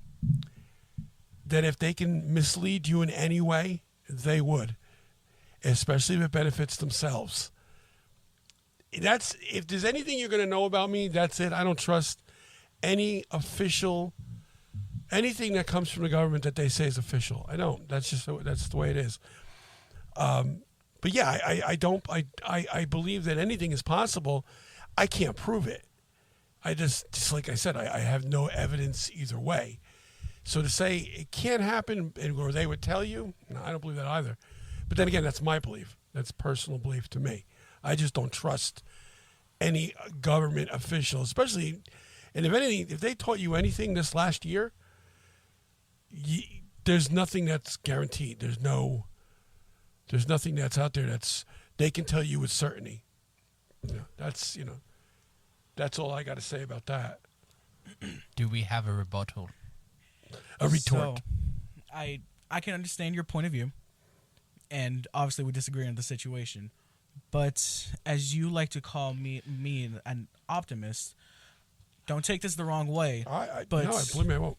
that if they can mislead you in any way, they would. Especially if it benefits themselves. If there's anything you're going to know about me, that's it. I don't trust any official, anything that comes from the government that they say is official. I don't. That's the way it is. But yeah, I believe that anything is possible. I can't prove it. I just like I said, I have no evidence either way. So to say it can't happen, or they would tell you, no, I don't believe that either. But then again, that's my belief. That's personal belief to me. I just don't trust any government official, especially, and if anything, if they taught you anything this last year, there's nothing that's guaranteed. There's nothing that's out there they can tell you with certainty. That's all I got to say about that. Do we have a rebuttal? A retort. So, I can understand your point of view. And obviously we disagree on the situation. But as you like to call me an optimist, don't take this the wrong way. Believe me, I won't.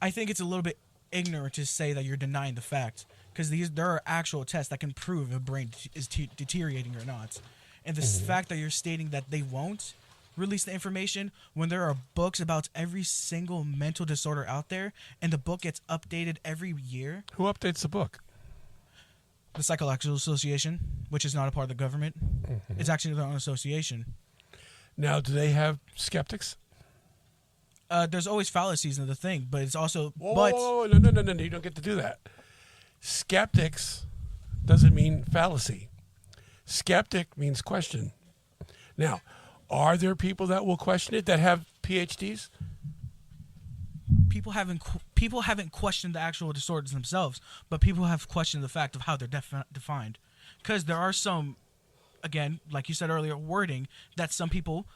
I think it's a little bit ignorant to say that you're denying the fact, because there are actual tests that can prove if a brain is deteriorating or not. And the fact that you're stating that they won't release the information when there are books about every single mental disorder out there, and the book gets updated every year. Who updates the book? The Psychological Association, which is not a part of the government. It's actually their own association. Now, do they have skeptics? There's always fallacies in the thing, but it's also... Whoa, no, you don't get to do that. Skeptics doesn't mean fallacy. Skeptic means question. Now, are there people that will question it that have PhDs? People haven't questioned the actual disorders themselves, but people have questioned the fact of how they're defined. Because there are some, again, like you said earlier, wording that some people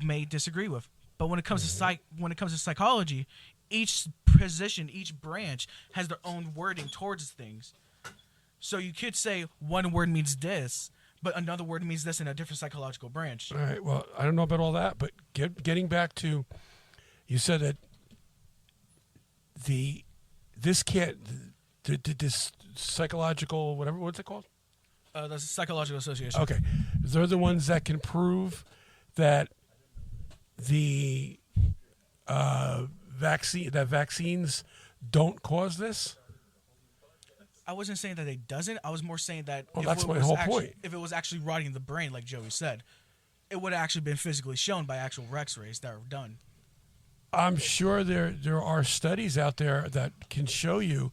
may disagree with. But when it comes to psychology, each position, each branch has their own wording towards things. So you could say one word means this, but another word means this in a different psychological branch. All right. Well, I don't know about all that, but getting back to, you said that this psychological whatever, what's it called? The Psychological Association. Okay, they're the ones that can prove that the vaccines don't cause this. I wasn't saying that it doesn't. I was more saying that that's my whole point. If it was actually rotting the brain, like Joey said, it would have actually been physically shown by actual X-rays that are done. I'm sure there are studies out there that can show you,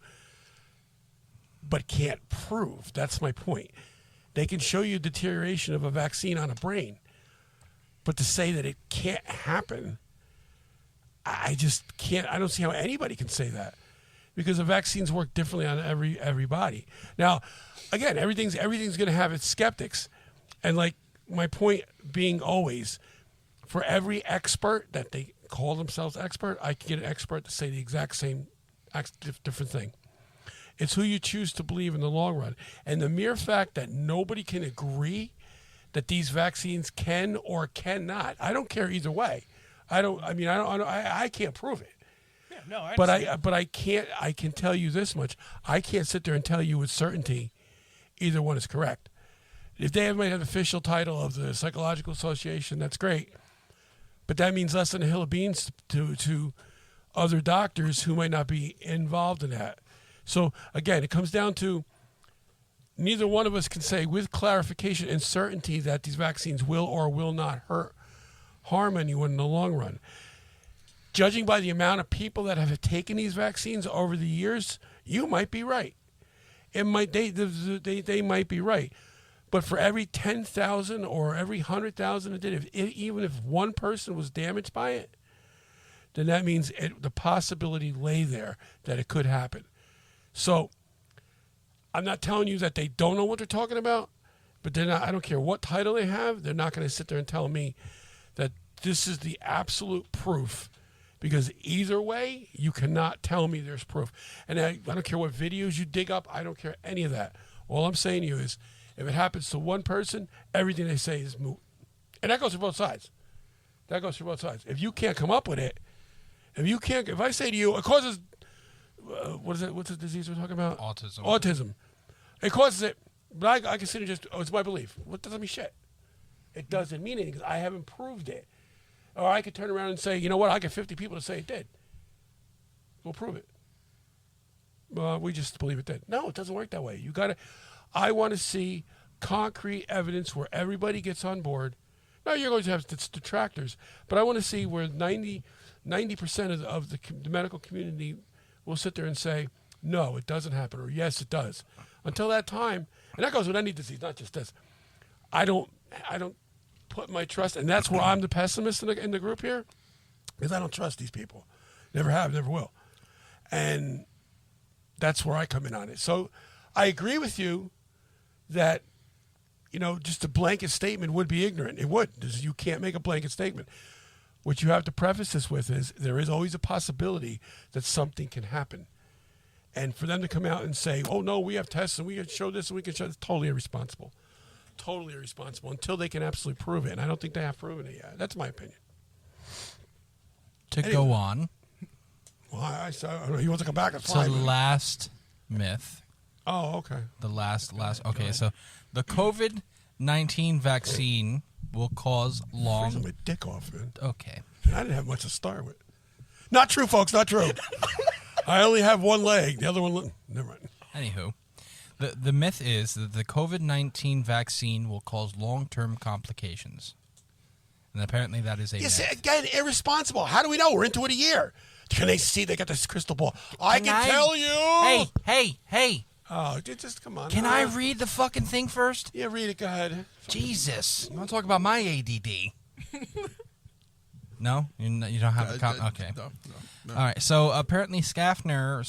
but can't prove. That's my point. They can show you deterioration of a vaccine on a brain, but to say that it can't happen, I just can't. I don't see how anybody can say that, because the vaccines work differently on everybody. Now, again, everything's going to have its skeptics, and like my point being always, for every expert that they call themselves expert, I can get an expert to say the exact same different thing. It's who you choose to believe in the long run. And the mere fact that nobody can agree that these vaccines can or cannot, I don't care either way. I can't prove it. Yeah, no, I but I can tell you this much. I can't sit there and tell you with certainty either one is correct. If they might have the official title of the Psychological Association, that's great. But that means less than a hill of beans to other doctors who might not be involved in that. So, again, it comes down to neither one of us can say with clarification and certainty that these vaccines will or will not harm anyone in the long run. Judging by the amount of people that have taken these vaccines over the years, you might be right. They might be right. But for every 10,000 or every 100,000 it did, even if one person was damaged by it, then that means the possibility lay there that it could happen. So I'm not telling you that they don't know what they're talking about, but they're not. I don't care what title they have. They're not going to sit there and tell me that this is the absolute proof, because either way, you cannot tell me there's proof. And I don't care what videos you dig up. I don't care any of that. All I'm saying to you is, if it happens to one person, everything they say is moot. And that goes for both sides. If you can't come up with it, if I say to you, it causes, what's the disease we're talking about? Autism. It causes it, but I consider it's my belief. Well, it doesn't mean shit. It doesn't mean anything because I haven't proved it. Or I could turn around and say, you know what, I get 50 people to say it did. We'll prove it. We just believe it did. No, it doesn't work that way. I want to see concrete evidence where everybody gets on board. Now, you're going to have detractors, but I want to see where 90% of the medical community will sit there and say, no, it doesn't happen, or yes, it does. Until that time, and that goes with any disease, not just this. I don't put my trust, and that's where I'm the pessimist in the group here, because I don't trust these people. Never have, never will. And that's where I come in on it. So I agree with you that, just a blanket statement would be ignorant. It would. You can't make a blanket statement. What you have to preface this with is there is always a possibility that something can happen. And for them to come out and say, oh, no, we have tests and we can show this and we can show this, totally irresponsible. totally irresponsible until they can absolutely prove it. And I don't think they have proven it yet. That's my opinion. To go on. Well, I saw he wants to come back. That's So fine. the last myth. Oh, okay. The last. Okay, so the COVID-19 vaccine will cause long. Freezing my dick off, man. Okay. I didn't have much to start with. Not true, folks. Not true. I only have one leg. The other one. Never mind. Anywho, the myth is that the COVID-19 vaccine will cause long-term complications, and apparently that is a Yes, myth. again, irresponsible. How do we know? We're into it a year. Can they see? They got this crystal ball. I can tell you. Hey. Oh, just come on. Can I read the fucking thing first? Yeah, read it. Go ahead. Jesus. You want to talk about my ADD? No? You don't have the okay. No. All right. So apparently Schaffner,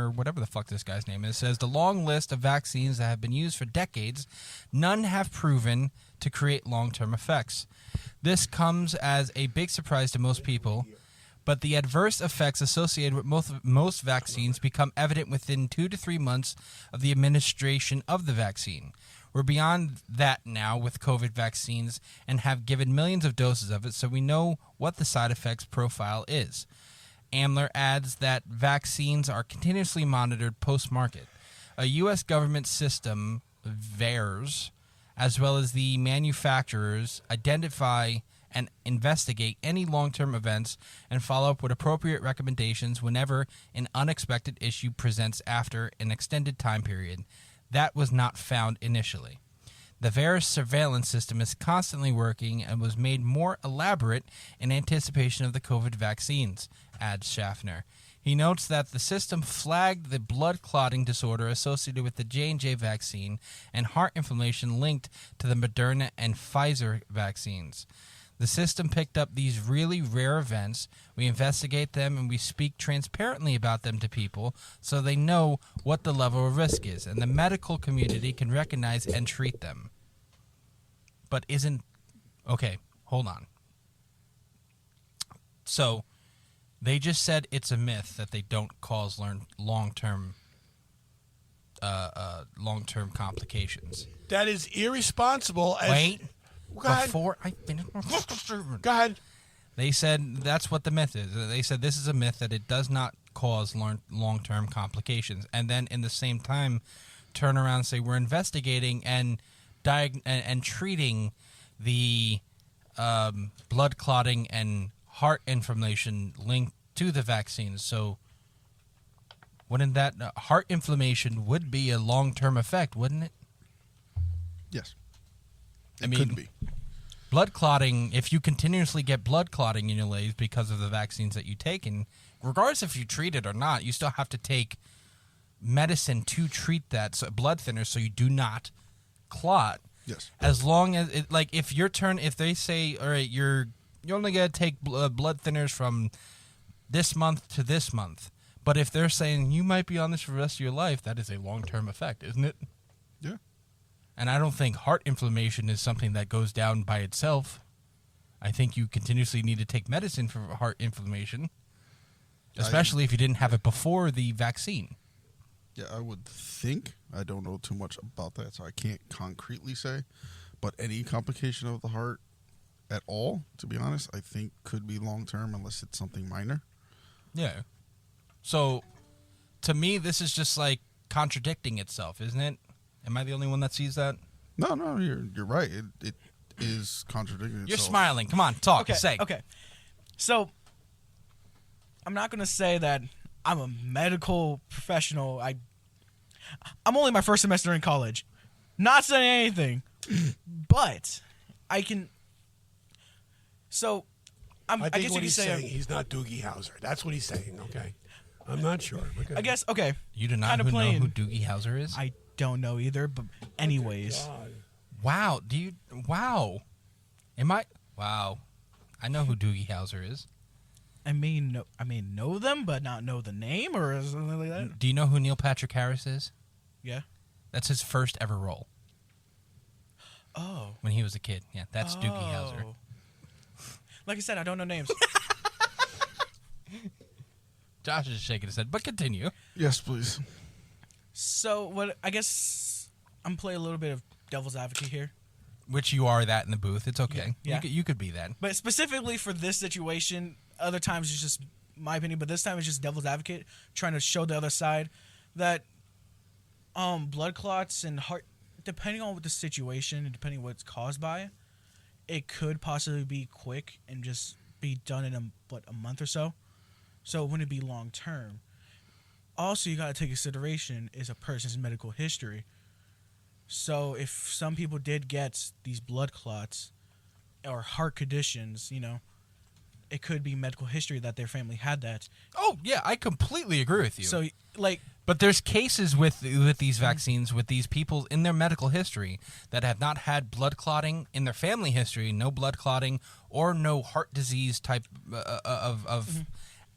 whatever the fuck this guy's name is, says the long list of vaccines that have been used for decades, none have proven to create long-term effects. This comes as a big surprise to most people, but the adverse effects associated with most vaccines become evident within 2 to 3 months of the administration of the vaccine. We're beyond that now with COVID vaccines and have given millions of doses of it, so we know what the side effects profile is. Amler adds that vaccines are continuously monitored post-market. A U.S. government system, VAERS, as well as the manufacturers, identify and investigate any long-term events and follow up with appropriate recommendations whenever an unexpected issue presents after an extended time period. That was not found initially. The VAERS surveillance system is constantly working and was made more elaborate in anticipation of the COVID vaccines, adds Schaffner. He notes that the system flagged the blood clotting disorder associated with the J&J vaccine and heart inflammation linked to the Moderna and Pfizer vaccines. The system picked up these really rare events. We investigate them and we speak transparently about them to people so they know what the level of risk is, and the medical community can recognize and treat them. But isn't... Okay, hold on. So, they just said it's a myth that they don't cause long-term complications. That is irresponsible. Wait. Go ahead. Before I finish my statement. Go ahead. They said that's what the myth is. They said this is a myth that it does not cause long-term complications. And then in the same time, turn around and say we're investigating and treating the blood clotting and heart inflammation linked to the vaccines. So wouldn't that heart inflammation would be a long-term effect, wouldn't it? Yes. It could be. Blood clotting, if you continuously get blood clotting in your legs because of the vaccines that you take, and regardless if you treat it or not, you still have to take medicine to treat that, so blood thinners, so you do not clot. Yes. As long as, if they say, all right, you're only going to take blood thinners from this month to this month, but if they're saying you might be on this for the rest of your life, that is a long-term effect, isn't it? Yeah. And I don't think heart inflammation is something that goes down by itself. I think you continuously need to take medicine for heart inflammation, especially if you didn't have it before the vaccine. Yeah, I would think. I don't know too much about that, so I can't concretely say. But any complication of the heart at all, to be honest, I think could be long-term unless it's something minor. Yeah. So, to me, this is just like contradicting itself, isn't it? Am I the only one that sees that? No, you're right. It is contradicting itself. You're smiling. Come on, talk. Okay, Say. okay. So, I'm not going to say that I'm a medical professional. I'm only my first semester in college. Not saying anything. But I can... So, I guess think you what could he's say saying, he's not Doogie Howser. That's what he's saying, okay? I'm not sure. I guess, okay. You do not know who Doogie Howser is? I don't know either, but anyways. Wow. Wow. Wow. I know who Doogie Howser is. I may know them, but not know the name or something like that. Do you know who Neil Patrick Harris is? Yeah. That's his first ever role. Oh. When he was a kid. Yeah, that's Doogie Howser. Like I said, I don't know names. Josh is shaking his head, but continue. Yes, please. So, I guess I'm playing a little bit of devil's advocate here. Which you are that in the booth. It's okay. Yeah. You could be that. But specifically for this situation, other times it's just my opinion, but this time it's just devil's advocate, trying to show the other side that blood clots and heart, depending on what the situation and depending on what it's caused by, it could possibly be quick and just be done in a month or so. So it wouldn't be long term. Also, you got to take consideration is a person's medical history. So if some people did get these blood clots or heart conditions, you know, it could be medical history that their family had that. Oh, yeah, I completely agree with you. So, like... But there's cases with these vaccines, with these people in their medical history that have not had blood clotting in their family history, no blood clotting or no heart disease type of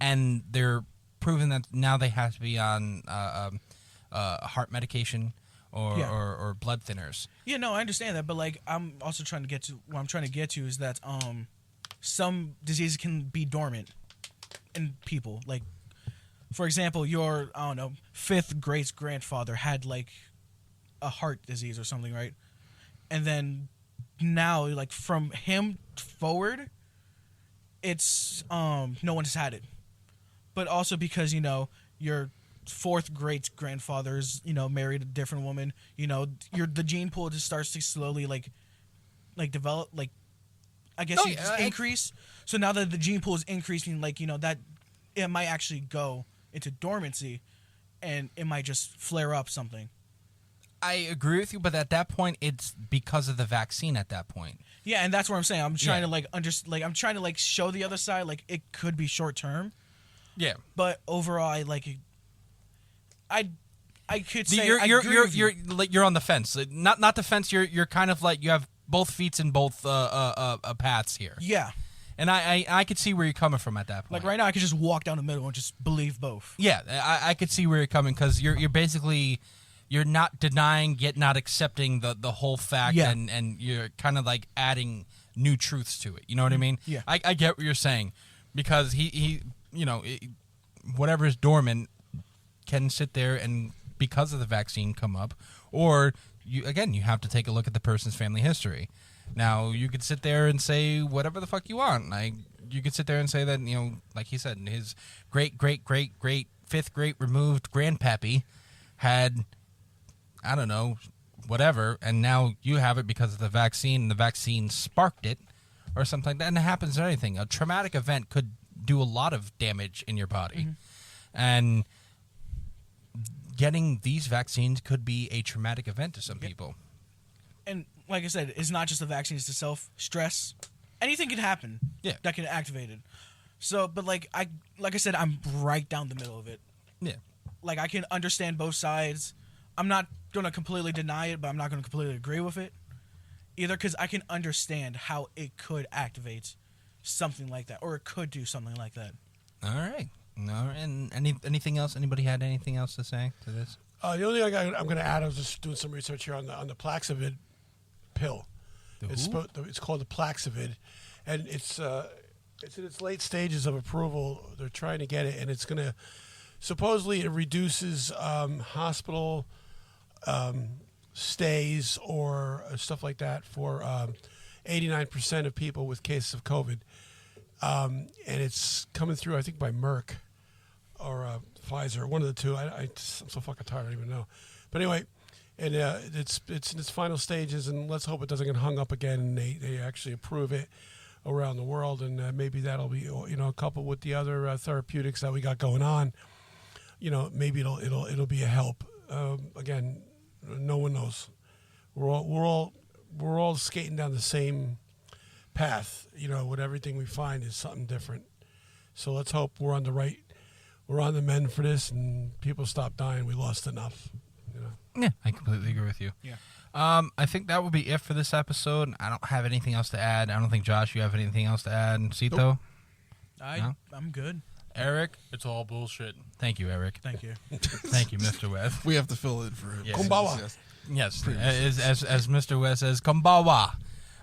and they're proven that now they have to be on heart medication or blood thinners. Yeah, no, I understand that, but like I'm also trying to get to what I'm trying to get to is that some diseases can be dormant in people. Like, for example, your fifth great grandfather had like a heart disease or something, right? And then now, like from him forward, it's no one has had it. But also because your fourth great grandfather's married a different woman, the gene pool just starts to slowly like develop, like I guess increase. So now that the gene pool is increasing, that it might actually go into dormancy, and it might just flare up something. I agree with you, but at that point, it's because of the vaccine. At that point, yeah, and that's what I'm saying. I'm trying to I'm trying to show the other side, like it could be short term. Yeah, but overall, I could say you're on the fence. Not the fence. You're kind of like you have both feet in both paths here. Yeah. And I could see where you're coming from at that point. Like right now, I could just walk down the middle and just believe both. Yeah, I could see where you're coming because you're basically you're not denying yet not accepting the whole fact, and you're kind of like adding new truths to it. You know what I mean? Yeah. I get what you're saying because he whatever is dormant can sit there and because of the vaccine come up, or you have to take a look at the person's family history. Now, you could sit there and say whatever the fuck you want. Like, you could sit there and say that, like he said, his great, fifth great removed grandpappy had, I don't know, whatever, and now you have it because of the vaccine, and the vaccine sparked it, or something like that. And it happens to anything. A traumatic event could do a lot of damage in your body. Mm-hmm. And getting these vaccines could be a traumatic event to some people. And like I said, it's not just the vaccines itself. Stress, anything can happen. Yeah, that can activate it. So, but like I said, I'm right down the middle of it. Yeah, like I can understand both sides. I'm not gonna completely deny it, but I'm not gonna completely agree with it either, because I can understand how it could activate something like that, or it could do something like that. All right. No, and anything else? Anybody had anything else to say to this? The only thing I'm going to add, I was just doing some research here on the Plaxavid pill. It's called the Plaxavid, and it's in its late stages of approval. They're trying to get it, and it's going to supposedly it reduces hospital stays or stuff like that for 89% of people with cases of COVID. And it's coming through, I think, by Merck or Pfizer, one of the two. I'm so fucking tired, I don't even know. But anyway, and it's in its final stages, and let's hope it doesn't get hung up again, and they actually approve it around the world, and maybe that'll be coupled with the other therapeutics that we got going on. Maybe it'll be a help. Again, no one knows. We're all skating down the same path, with everything we find is something different. So let's hope we're on the mend for this, and people stop dying. We lost enough. Yeah, I completely agree with you. Yeah. I think that will be it for this episode. I don't have anything else to add. I don't think, Josh, you have anything else to add. Cito? Nope. No? I'm good. Eric? It's all bullshit. Thank you, Eric. Thank you. Thank you, Mr. West. We have to fill in for him. Yes. Kumbawa. Yes, as Mr. West says, Kumbawa.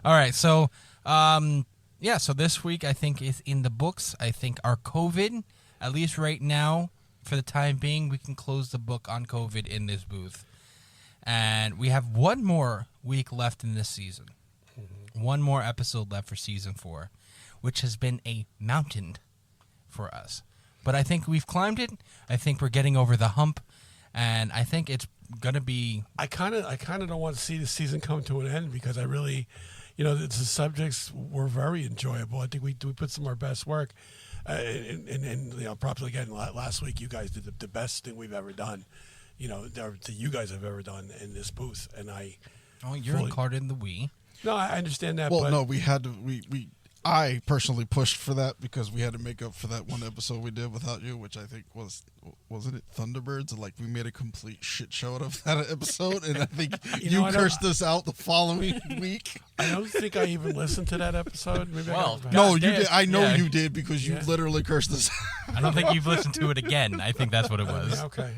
All right, so... so this week I think is in the books. I think our COVID, at least right now, for the time being, we can close the book on COVID in this booth. And we have one more week left in this season. One more episode left for season 4, which has been a mountain for us. But I think we've climbed it. I think we're getting over the hump. And I think it's going to be... I kind of don't want to see the season come to an end because I really... the subjects were very enjoyable. I think we put some of our best work. And probably again, last week you guys did the best thing we've ever done. That you guys have ever done in this booth. And you're included in the we. No, I understand that. Well, but no, we had to. I personally pushed for that because we had to make up for that one episode we did without you, which I think wasn't it Thunderbirds? Like we made a complete shit show out of that episode, and I think you cursed us out the following week. I don't think I even listened to that episode. Maybe no, you did. I know you did because you literally cursed us out. I don't think you've listened to it again. I think that's what it was. Okay.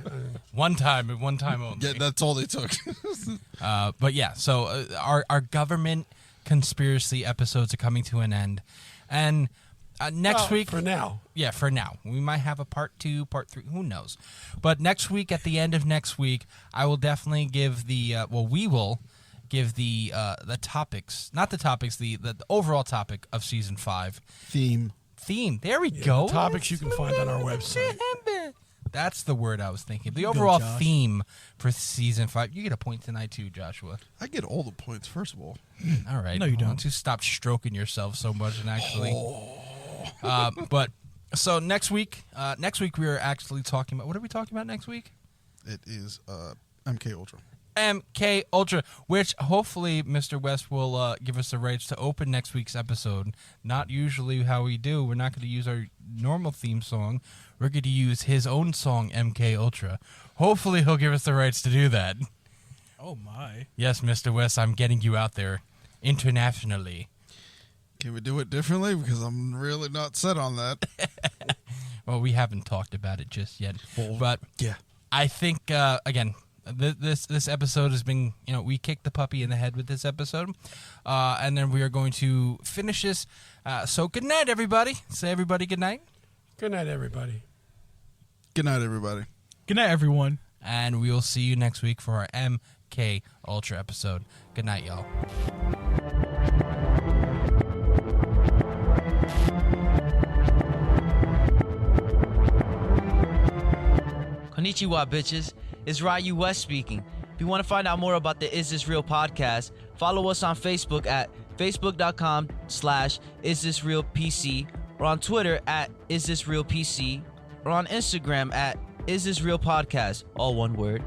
One time only. Yeah, that's all they took. But yeah, so our government conspiracy episodes are coming to an end, and next week for now we might have a part 2, part 3, who knows. But next week, at the end of next week, I will definitely give we will give the topics, not the topics, the overall topic of season 5 theme. There we go. The topics you can find on our website. That's the word I was thinking. The overall theme for season 5. You get a point tonight too, Joshua. I get all the points, first of all. All right. No, you don't. Why don't you stop stroking yourself so much and actually... but, so next week we are actually talking about... What are we talking about next week? It is MK Ultra. MK Ultra, which hopefully Mr. West will give us the rights to open next week's episode. Not usually how we do. We're not going to use our normal theme song. We're going to use his own song, MK Ultra. Hopefully he'll give us the rights to do that. Oh, my. Yes, Mr. West, I'm getting you out there internationally. Can we do it differently? Because I'm really not set on that. Well, we haven't talked about it just yet. But yeah, I think, again... This episode has been, we kicked the puppy in the head with this episode, and then we are going to finish this. So good night, everybody. Say everybody good night. Good night, everybody. Good night, everybody. Good night, everyone. And we will see you next week for our MK Ultra episode. Good night, y'all. Konnichiwa, bitches. It's Ryu West speaking. If you want to find out more about the Is This Real podcast, follow us on Facebook at facebook.com/isthisrealpc, or on Twitter at isthisrealpc, or on Instagram at isthisrealpodcast, all one word.